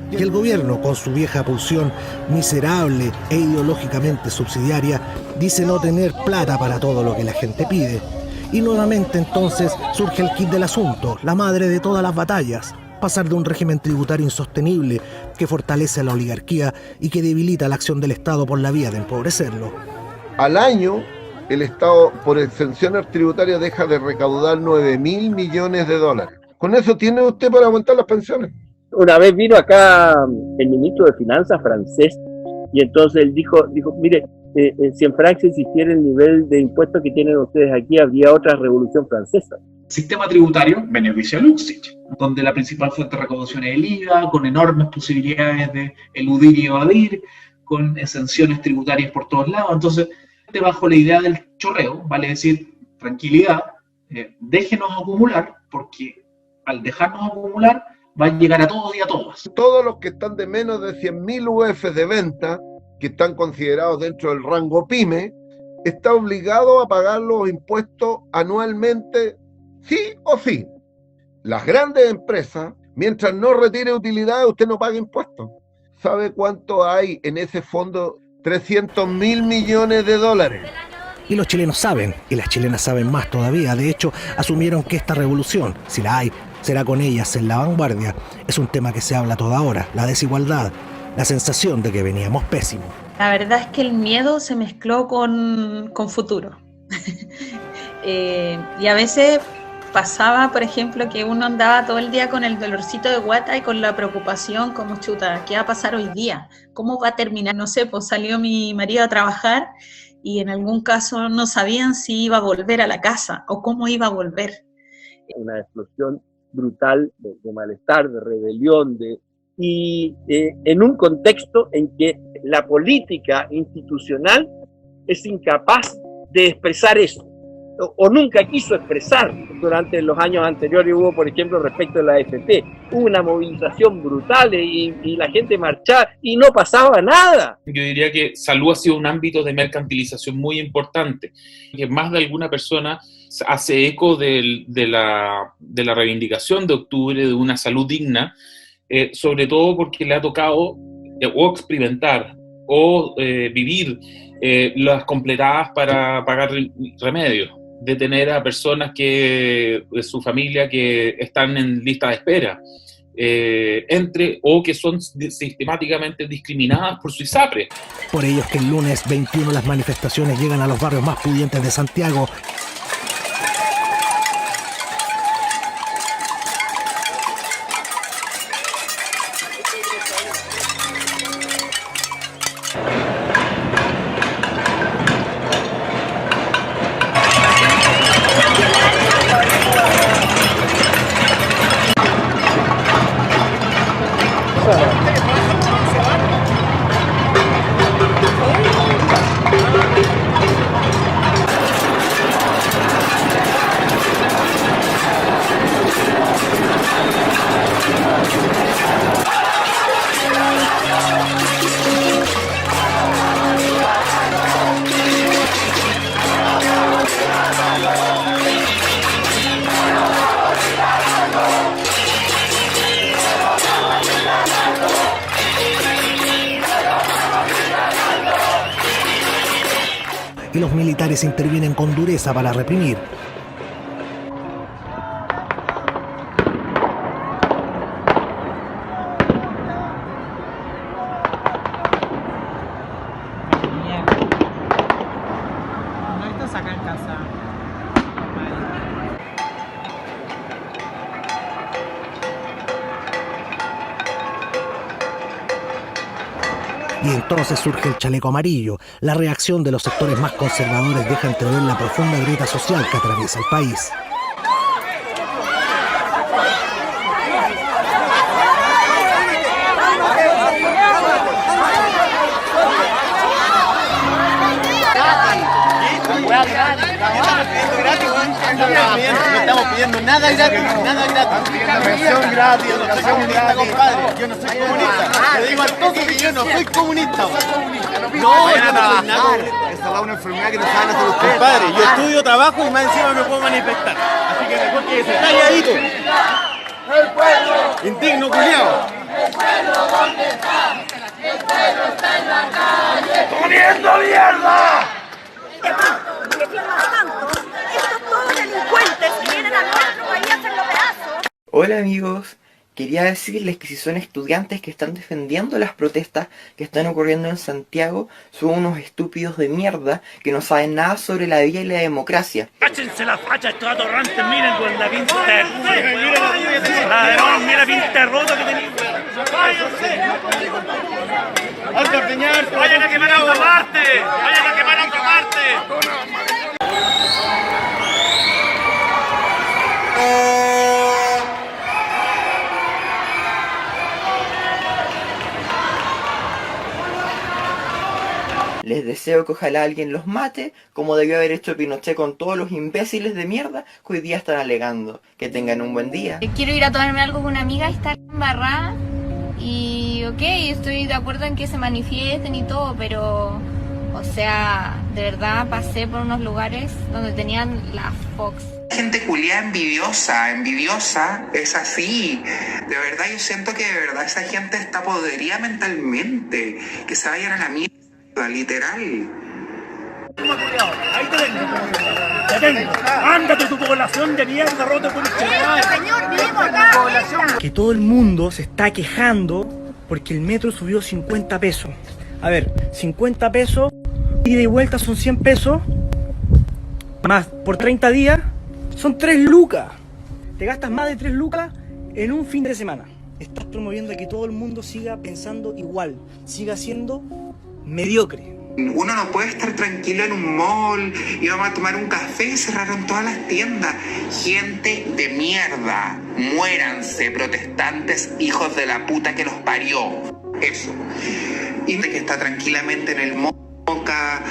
Y el gobierno, con su vieja pulsión miserable e ideológicamente subsidiaria, dice no tener plata para todo lo que la gente pide. Y nuevamente entonces surge el kit del asunto, la madre de todas las batallas, pasar de un régimen tributario insostenible que fortalece a la oligarquía y que debilita la acción del Estado por la vía de empobrecerlo. Al año, el Estado por exenciones tributarias deja de recaudar 9.000 millones de dólares. ¿Con eso tiene usted para aumentar las pensiones? Una vez vino acá el ministro de Finanzas francés y entonces él dijo, mire, si en Francia existiera el nivel de impuestos que tienen ustedes aquí, habría otra revolución francesa. Sistema tributario beneficia a Luxich, donde la principal fuente de recaudación es el IVA, con enormes posibilidades de eludir y evadir, con exenciones tributarias por todos lados. Entonces, bajo la idea del chorreo, vale decir, tranquilidad, déjenos acumular, porque al dejarnos acumular va a llegar a todos y a todas. Todos los que están de menos de 100.000 UF de venta, que están considerados dentro del rango PYME, está obligado a pagar los impuestos anualmente, sí o sí. Las grandes empresas, mientras no retire utilidades, usted no paga impuestos. ¿Sabe cuánto hay en ese fondo? 300.000 millones de dólares. Y los chilenos saben, y las chilenas saben más todavía. De hecho, asumieron que esta revolución, si la hay, será con ellas en la vanguardia. Es un tema que se habla toda hora, la desigualdad, la sensación de que veníamos pésimos. La verdad es que el miedo se mezcló con futuro. Y a veces pasaba, por ejemplo, que uno andaba todo el día con el dolorcito de guata y con la preocupación como chuta, ¿qué va a pasar hoy día? ¿Cómo va a terminar? No sé, pues salió mi marido a trabajar y en algún caso no sabían si iba a volver a la casa o cómo iba a volver. Una explosión brutal de malestar, de rebelión, y en un contexto en que la política institucional es incapaz de expresar eso, o nunca quiso expresar. Durante los años anteriores hubo, por ejemplo, respecto de la AFP, hubo una movilización brutal y la gente marchaba y no pasaba nada. Yo diría que salud ha sido un ámbito de mercantilización muy importante, que más de alguna persona hace eco de la reivindicación de octubre de una salud digna, sobre todo porque le ha tocado o experimentar o vivir las completadas para pagar remedios, de tener a personas de su familia que están en lista de espera, o que son sistemáticamente discriminadas por su ISAPRE. Por ello es que el lunes 21 las manifestaciones llegan a los barrios más pudientes de Santiago. Y los militares intervienen con dureza para reprimir. Y entonces surge el chaleco amarillo. La reacción de los sectores más conservadores deja entrever la profunda grieta social que atraviesa el país. No estamos pidiendo nada gratis, nada gratis. Educación gratis, educación gratis, compadre. Yo no soy comunista. Le digo al toque que yo no soy comunista. No, yo no soy nada. Esa es una enfermedad que no saben hacer ustedes. Compadre, yo estudio, trabajo y más encima me puedo manifestar. Así que mejor que se calladito. Indigno culiao. El pueblo, ¿dónde está? El pueblo está en la calle. ¡Comiendo mierda! Estos todos delincuentes que vienen a nuestro país a hacerlo pedazos. Hola amigos, quería decirles que si son estudiantes que están defendiendo las protestas que están ocurriendo en Santiago, son unos estúpidos de mierda que no saben nada sobre la vida y la democracia. ¡Cáchense la facha, estos atorrantes! Miren con la pinta de ladrón, mira la pinta rota que tenéis. ¡Alto ordeñar! ¡Vayan a quemar a otra parte! ¡Vayan a quemar a otra parte! Les deseo que ojalá alguien los mate, como debió haber hecho Pinochet con todos los imbéciles de mierda que hoy día están alegando. Que tengan un buen día. Quiero ir a tomarme algo con una amiga y estar embarrada. Y ok, estoy de acuerdo en que se manifiesten y todo, pero O sea, de verdad pasé por unos lugares donde tenían la Fox. Gente culiada envidiosa, es así. De verdad, yo siento que de verdad esa gente está podrida mentalmente. Que se vayan a la mierda, literal. Ahí te tengo. Te tengo. Ándate tu población de mierda, roto con el señor, vivimos acá. Que todo el mundo se está quejando porque el metro subió 50 pesos. A ver, 50 pesos, ida y vuelta son 100 pesos, más por 30 días, son 3 lucas. Te gastas más de 3 lucas en un fin de semana. Estás promoviendo que todo el mundo siga pensando igual, siga siendo mediocre. Uno no puede estar tranquilo en un mall, íbamos a tomar un café, cerraron todas las tiendas. Gente de mierda, muéranse, protestantes, hijos de la puta que los parió. Eso. Y de que está tranquilamente en el Moca.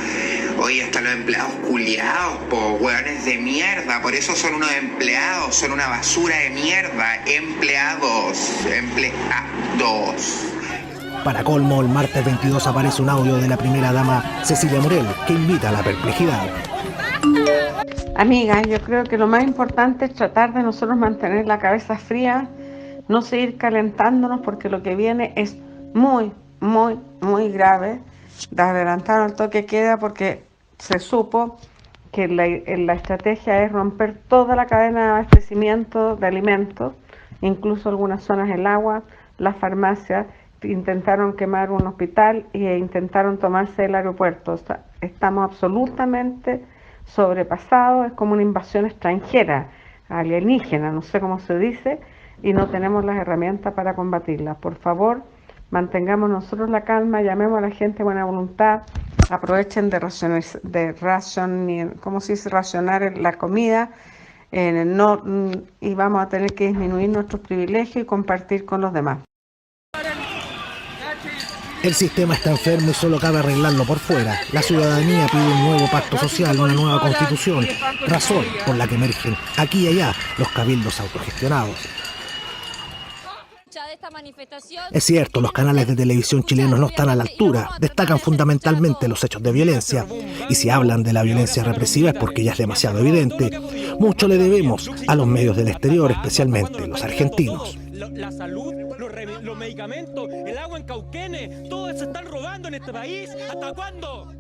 Oye, hasta los empleados culiados, hueones de mierda. Por eso son unos empleados, son una basura de mierda. Empleados. Para colmo, el martes 22 aparece un audio de la primera dama Cecilia Morel que invita a la perplejidad. Amigas, yo creo que lo más importante es tratar de nosotros mantener la cabeza fría, no seguir calentándonos porque lo que viene es muy, muy, muy grave. Adelantaron el toque de queda porque se supo que la estrategia es romper toda la cadena de abastecimiento de alimentos, incluso algunas zonas del agua, las farmacias. Intentaron quemar un hospital e intentaron tomarse el aeropuerto. O sea, estamos absolutamente sobrepasados, es como una invasión extranjera, alienígena, no sé cómo se dice, y no tenemos las herramientas para combatirla. Por favor, mantengamos nosotros la calma, llamemos a la gente de buena voluntad, aprovechen de racionar la comida, y vamos a tener que disminuir nuestros privilegios y compartir con los demás. El sistema está enfermo y solo cabe arreglarlo por fuera. La ciudadanía pide un nuevo pacto social, una nueva constitución, razón por la que emergen aquí y allá los cabildos autogestionados. Es cierto, los canales de televisión chilenos no están a la altura, destacan fundamentalmente los hechos de violencia, y si hablan de la violencia represiva es porque ya es demasiado evidente. Mucho le debemos a los medios del exterior, especialmente los argentinos. La salud, los medicamentos, el agua en Cauquenes, todo se están robando en este país. ¿Hasta cuándo?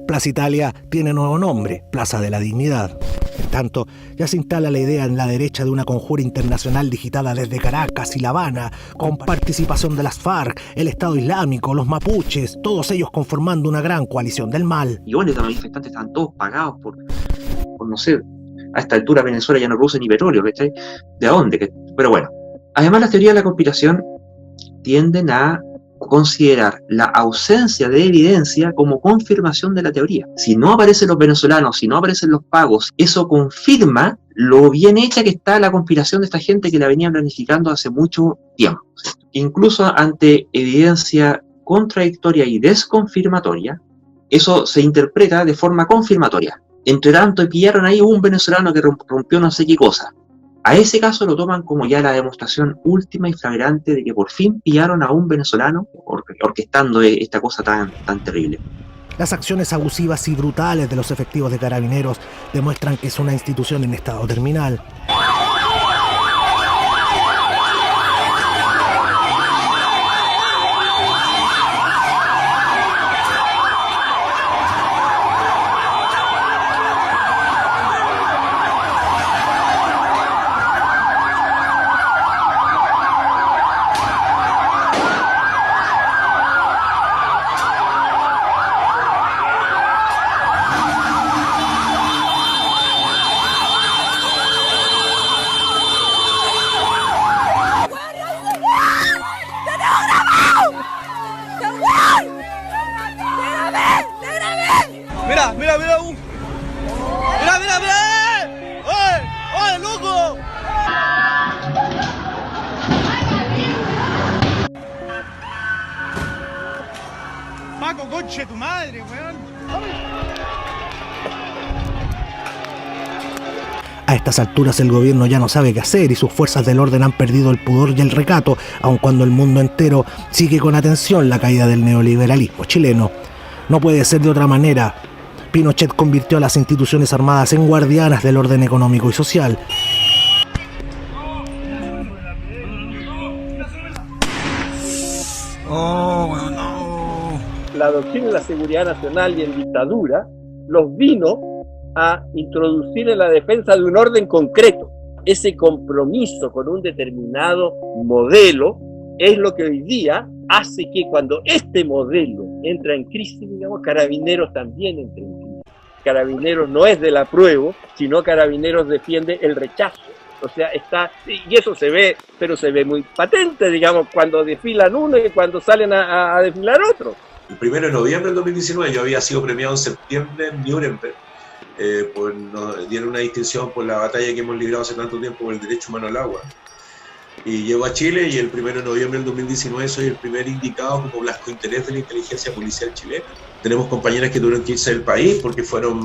Plaza Italia tiene nuevo nombre, Plaza de la Dignidad. En tanto, ya se instala la idea en la derecha de una conjura internacional digitada desde Caracas y La Habana, con participación de las FARC, el Estado Islámico, los mapuches, todos ellos conformando una gran coalición del mal. Y bueno, los manifestantes están todos pagados por no sé, a esta altura Venezuela ya no produce ni petróleo, ¿cachai? ¿De dónde? Pero bueno. Además, las teorías de la conspiración tienden a considerar la ausencia de evidencia como confirmación de la teoría. Si no aparecen los venezolanos, si no aparecen los pagos, eso confirma lo bien hecha que está la conspiración de esta gente que la venía planificando hace mucho tiempo. Incluso ante evidencia contradictoria y desconfirmatoria, eso se interpreta de forma confirmatoria. Entre tanto, pillaron ahí un venezolano que rompió no sé qué cosa. A ese caso lo toman como ya la demostración última y flagrante de que por fin pillaron a un venezolano orquestando esta cosa tan terrible. Las acciones abusivas y brutales de los efectivos de Carabineros demuestran que es una institución en estado terminal. Conche tu madre, weón. A estas alturas el gobierno ya no sabe qué hacer y sus fuerzas del orden han perdido el pudor y el recato, aun cuando el mundo entero sigue con atención la caída del neoliberalismo chileno. No puede ser de otra manera. Pinochet convirtió a las instituciones armadas en guardianas del orden económico y social. La doctrina de la seguridad nacional y en dictadura los vino a introducir en la defensa de un orden concreto. Ese compromiso con un determinado modelo es lo que hoy día hace que cuando este modelo entra en crisis, digamos, Carabineros también entra en crisis. Carabineros no es del apruebo, sino Carabineros defiende el rechazo. O sea, y eso se ve, pero se ve muy patente, digamos, cuando desfilan uno y cuando salen a desfilar otro. El 1 de noviembre del 2019 yo había sido premiado en septiembre en Nuremberg, nos dieron una distinción por la batalla que hemos librado hace tanto tiempo por el derecho humano al agua. Y llego a Chile y el 1 de noviembre del 2019 soy el primer indicado como blascointerés de la inteligencia policial chilena. Tenemos compañeras que tuvieron que irse del país porque fueron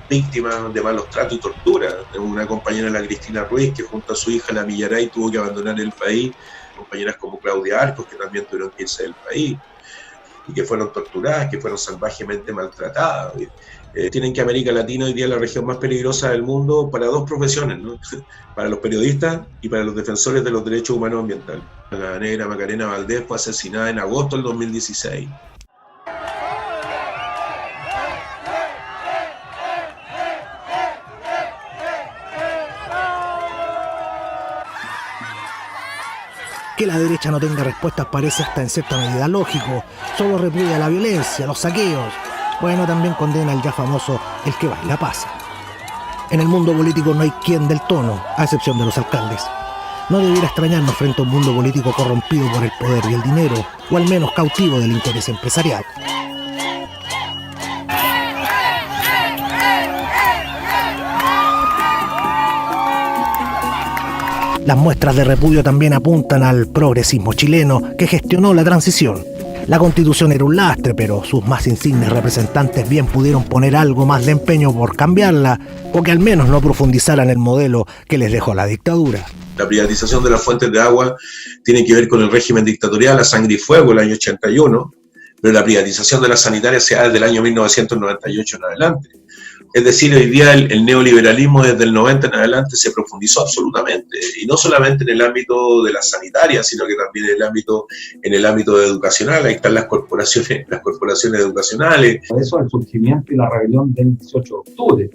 víctimas de malos tratos y tortura. Tenemos una compañera, la Cristina Ruiz, que junto a su hija, la Millaray, tuvo que abandonar el país. Compañeras como Claudia Arcos, que también tuvieron que irse del país y que fueron torturadas, que fueron salvajemente maltratadas. Tienen que América Latina hoy día es la región más peligrosa del mundo para dos profesiones, ¿no? Para los periodistas y para los defensores de los derechos humanos ambientales. La negra Macarena Valdés fue asesinada en agosto del 2016. Que la derecha no tenga respuestas parece hasta en cierta medida lógico. Solo repudia la violencia, los saqueos. Bueno, también condena el ya famoso el que baila pasa. En el mundo político no hay quien del tono, a excepción de los alcaldes. No debiera extrañarnos frente a un mundo político corrompido por el poder y el dinero, o al menos cautivo del interés empresarial. Las muestras de repudio también apuntan al progresismo chileno que gestionó la transición. La Constitución era un lastre, pero sus más insignes representantes bien pudieron poner algo más de empeño por cambiarla, o que al menos no profundizaran el modelo que les dejó la dictadura. La privatización de las fuentes de agua tiene que ver con el régimen dictatorial a sangre y fuego el año 81, pero la privatización de las sanitarias se da desde el año 1998 en adelante. Es decir, hoy día el neoliberalismo desde el 90 en adelante se profundizó absolutamente, y no solamente en el ámbito de las sanitarias, sino que también en el ámbito educacional. Ahí están las corporaciones educacionales. Por eso el surgimiento y la rebelión del 18 de octubre,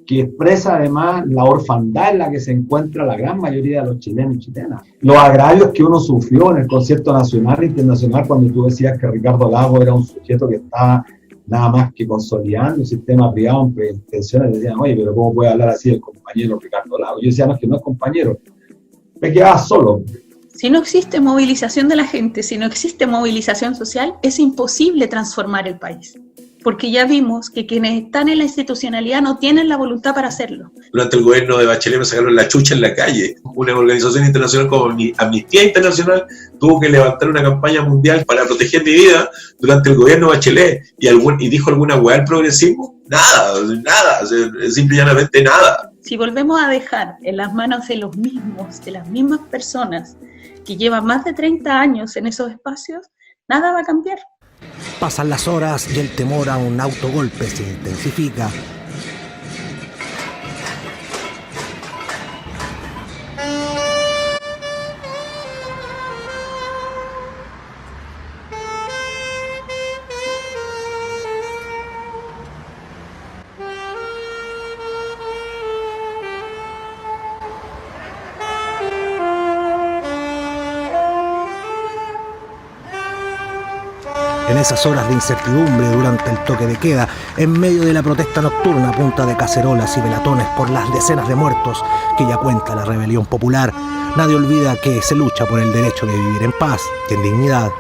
que expresa además la orfandad en la que se encuentra la gran mayoría de los chilenos y chilenas. Los agravios que uno sufrió en el concierto nacional e internacional cuando tú decías que Ricardo Lagos era un sujeto que estaba nada más que consolidando un sistema privado en prevenciones. Decían, oye, pero ¿cómo puede hablar así el compañero Ricardo Lagos? Yo decía, no, es que no es compañero, me quedaba solo. Si no existe movilización de la gente, si no existe movilización social, es imposible transformar el país. Porque ya vimos que quienes están en la institucionalidad no tienen la voluntad para hacerlo. Durante el gobierno de Bachelet me sacaron la chucha en la calle. Una organización internacional como Amnistía Internacional tuvo que levantar una campaña mundial para proteger mi vida durante el gobierno de Bachelet. ¿Y dijo alguna hueá el progresismo? Nada, simple y llanamente nada. Si volvemos a dejar en las manos de los mismos, de las mismas personas que llevan más de 30 años en esos espacios, nada va a cambiar. Pasan las horas y el temor a un autogolpe se intensifica. En esas horas de incertidumbre durante el toque de queda, en medio de la protesta nocturna a punta de cacerolas y velatones por las decenas de muertos que ya cuenta la rebelión popular, nadie olvida que se lucha por el derecho de vivir en paz y en dignidad.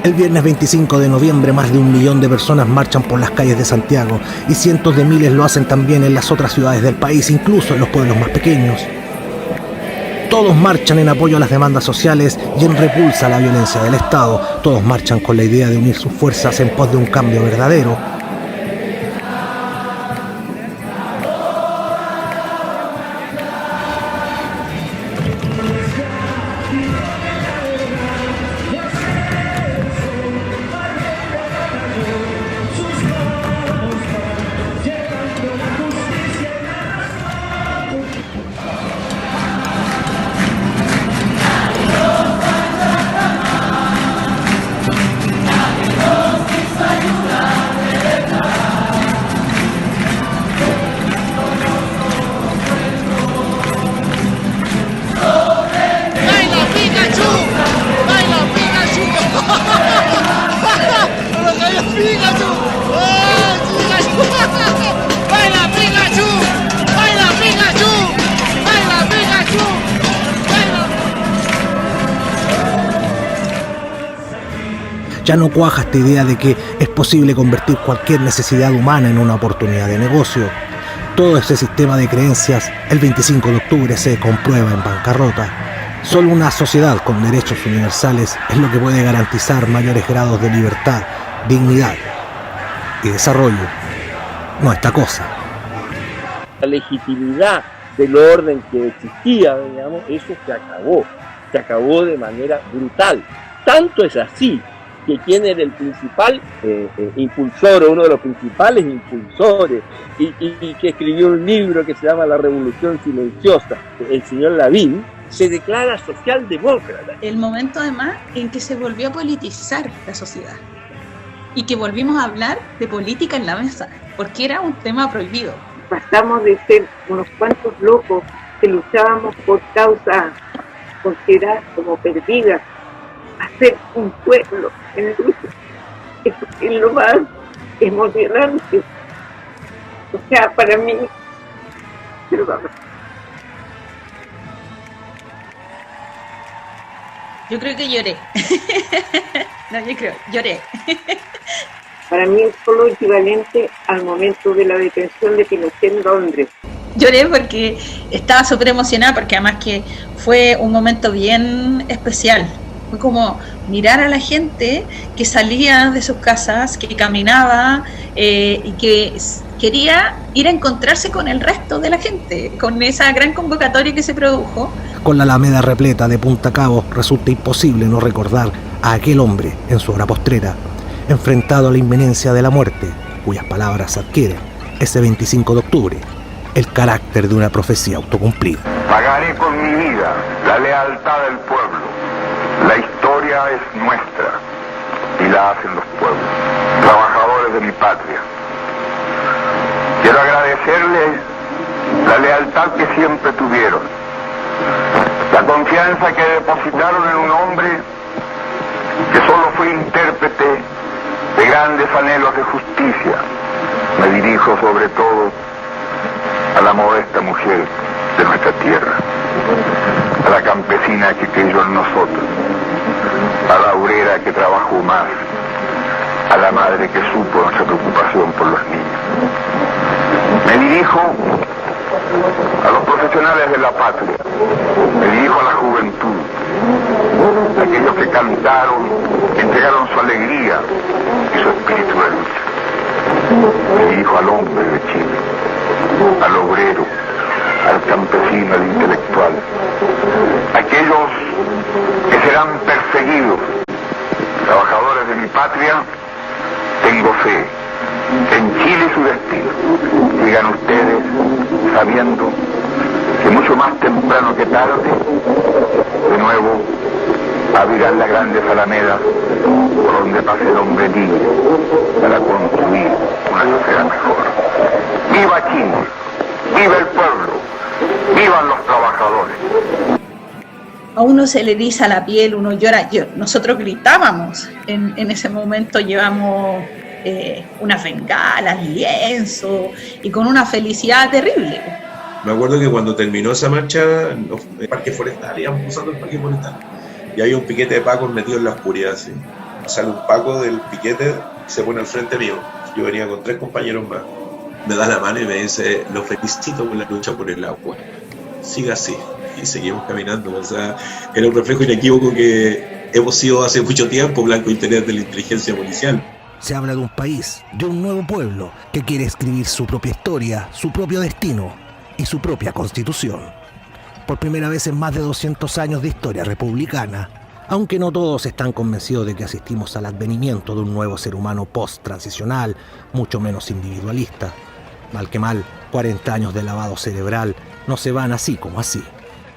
El viernes 25 de noviembre más de 1 millón de personas marchan por las calles de Santiago y cientos de miles lo hacen también en las otras ciudades del país, incluso en los pueblos más pequeños. Todos marchan en apoyo a las demandas sociales y en repulsa a la violencia del Estado. Todos marchan con la idea de unir sus fuerzas en pos de un cambio verdadero. Ya no cuaja esta idea de que es posible convertir cualquier necesidad humana en una oportunidad de negocio. Todo ese sistema de creencias, el 25 de octubre se comprueba en bancarrota. Solo una sociedad con derechos universales es lo que puede garantizar mayores grados de libertad, dignidad y desarrollo. No esta cosa. La legitimidad del orden que existía, digamos, eso se acabó de manera brutal. Tanto es así que quien era el principal impulsor, o uno de los principales impulsores, y que escribió un libro que se llama La Revolución Silenciosa, el señor Lavín, se declara socialdemócrata. El momento además en que se volvió a politizar la sociedad y que volvimos a hablar de política en la mesa, porque era un tema prohibido. Pasamos de ser unos cuantos locos que luchábamos por causas consideradas como perdidas a ser un pueblo en lucha. Eso es lo más emocionante. O sea, para mí, yo creo que lloré. Lloré. Para mí es solo equivalente al momento de la detención de Pinochet en Londres. Lloré porque estaba súper emocionada, porque además que fue un momento bien especial. Fue como mirar a la gente que salía de sus casas, que caminaba y que quería ir a encontrarse con el resto de la gente, con esa gran convocatoria que se produjo. Con la Alameda repleta de punta a cabo, resulta imposible no recordar a aquel hombre en su hora postrera, enfrentado a la inminencia de la muerte, cuyas palabras adquieren, ese 25 de octubre, el carácter de una profecía autocumplida. Pagaré con mi vida la lealtad del pueblo. La historia es nuestra y la hacen los pueblos, trabajadores de mi patria. Quiero agradecerles la lealtad que siempre tuvieron, la confianza que depositaron en un hombre que solo fue intérprete de grandes anhelos de justicia. Me dirijo sobre todo a la modesta mujer de nuestra tierra, a la campesina que creyó en nosotros, a la obrera que trabajó más, a la madre que supo nuestra preocupación por los niños. Me dirijo a los profesionales de la patria, me dirijo a la juventud, a aquellos que cantaron, que entregaron su alegría y su espíritu de lucha. Me dirijo al hombre de Chile, al obrero, al campesino, al intelectual, aquellos que serán perseguidos, trabajadores de mi patria. Tengo fe en Chile y su destino. Digan ustedes, sabiendo que mucho más temprano que tarde, de nuevo abrirán las grandes alamedas por donde pase el hombre libre para construir una sociedad mejor. ¡Viva Chile! ¡Viva el pueblo! ¡Vivan los trabajadores! A uno se le eriza la piel, uno llora. Nosotros gritábamos en ese momento, llevamos unas bengalas, lienzo y con una felicidad terrible. Me acuerdo que cuando terminó esa marcha, el Parque Forestal, íbamos usando el Parque Forestal, y había un piquete de pacos metido en la oscuridad, así. sale un Paco del piquete, se pone al frente mío, yo venía con 3 compañeros más, me da la mano y me dice: lo felicito por la lucha por el agua, siga así. Y seguimos caminando. O sea, era un reflejo inequívoco que hemos sido hace mucho tiempo blanco interés de la inteligencia policial. Se habla de un país, de un nuevo pueblo que quiere escribir su propia historia, su propio destino y su propia constitución. Por primera vez en más de 200 años de historia republicana, aunque no todos están convencidos de que asistimos al advenimiento de un nuevo ser humano post-transicional, mucho menos individualista. Mal que mal, 40 años de lavado cerebral no se van así como así.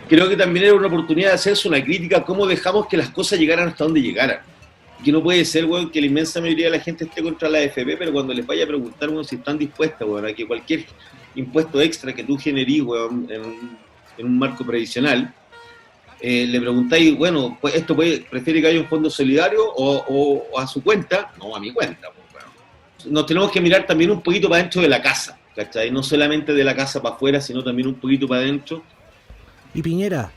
Creo que también era una oportunidad de hacerse una crítica a cómo dejamos que las cosas llegaran hasta donde llegaran. Que no puede ser, weón, que la inmensa mayoría de la gente esté contra la AFP, pero cuando les vaya a preguntar, weón, si están dispuestas, weón, a que cualquier impuesto extra que tú generís, weón, en un marco previsional, le preguntáis, bueno, pues esto prefiere que haya un fondo solidario o a su cuenta, no a mi cuenta. Pues, bueno. Nos tenemos que mirar también un poquito para dentro de la casa, ¿cachai? No solamente de la casa para afuera, sino también un poquito para adentro. ¿Y Piñera?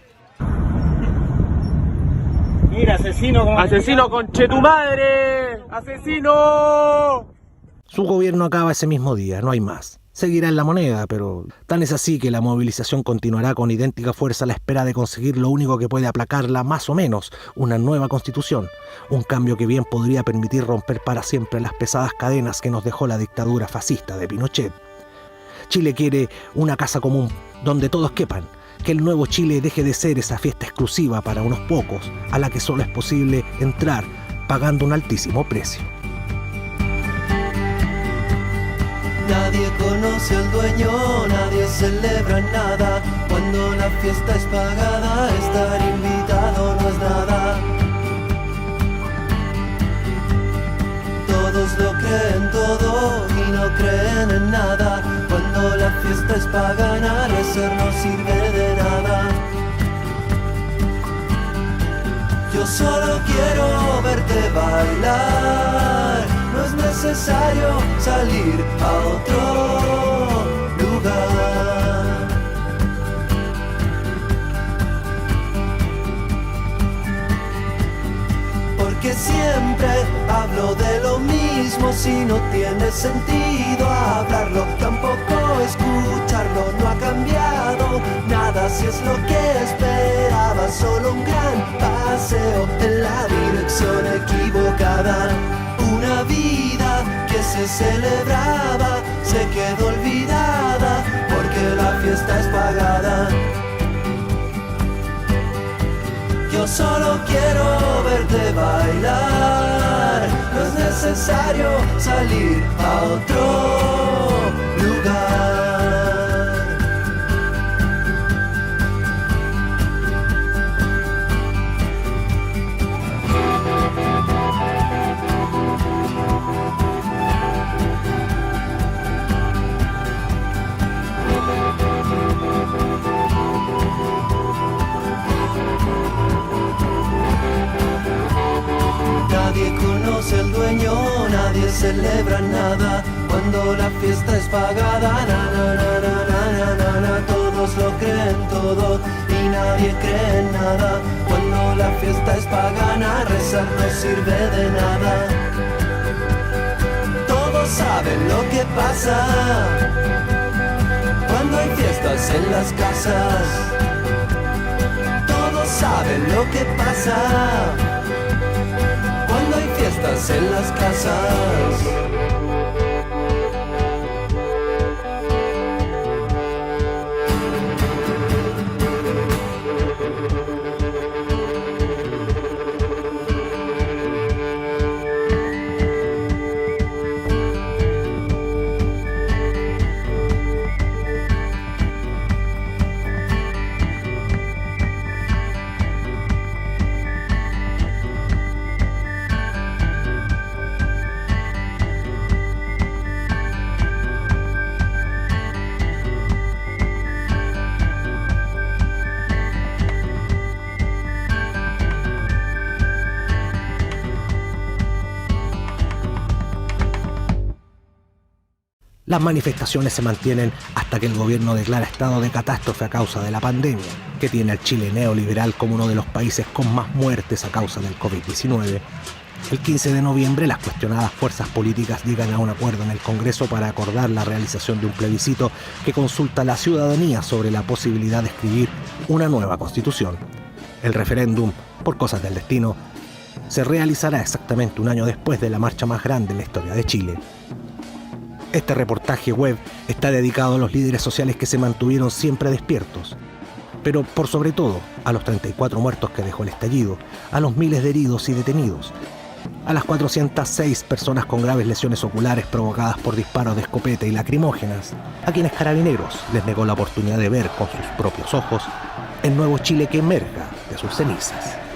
Mira, asesino conche tu madre, asesino. Su gobierno acaba ese mismo día, no hay más. Seguirá en la moneda, pero tan es así que la movilización continuará con idéntica fuerza a la espera de conseguir lo único que puede aplacarla, más o menos, una nueva constitución. Un cambio que bien podría permitir romper para siempre las pesadas cadenas que nos dejó la dictadura fascista de Pinochet. Chile quiere una casa común, donde todos quepan. Que el nuevo Chile deje de ser esa fiesta exclusiva para unos pocos, a la que solo es posible entrar pagando un altísimo precio. Nadie conoce al dueño, nadie celebra nada. Cuando la fiesta es pagada, estar invitado no es nada. Todos lo creen todo y no creen en nada. Cuando la fiesta es para ganar, eso no sirve de nada. Yo solo quiero verte bailar. No es necesario salir a otro lugar. Porque siempre hablo de lo mismo. Si no tiene sentido hablarlo, tampoco escucharlo. No ha cambiado nada si es lo que esperaba. Solo un gran paseo en la dirección equivocada. Una vida que se celebraba se quedó olvidada porque la fiesta es pagada. Yo solo quiero verte bailar. No es necesario salir a otro lugar. Nadie conoce al dueño, nadie celebra nada. Cuando la fiesta es pagada, na na na na na na na. Todos lo creen todo y nadie cree en nada. Cuando la fiesta es pagana, rezar no sirve de nada. Todos saben lo que pasa cuando hay fiestas en las casas. Todos saben lo que pasa cuando hay fiestas en las casas. Las manifestaciones se mantienen hasta que el gobierno declara estado de catástrofe a causa de la pandemia, que tiene al Chile neoliberal como uno de los países con más muertes a causa del COVID-19. El 15 de noviembre, las cuestionadas fuerzas políticas llegan a un acuerdo en el Congreso para acordar la realización de un plebiscito que consulta a la ciudadanía sobre la posibilidad de escribir una nueva constitución. El referéndum, por cosas del destino, se realizará exactamente un año después de la marcha más grande en la historia de Chile. Este reportaje web está dedicado a los líderes sociales que se mantuvieron siempre despiertos, pero por sobre todo a los 34 muertos que dejó el estallido, a los miles de heridos y detenidos, a las 406 personas con graves lesiones oculares provocadas por disparos de escopeta y lacrimógenas, a quienes Carabineros les negó la oportunidad de ver con sus propios ojos el nuevo Chile que emerja de sus cenizas.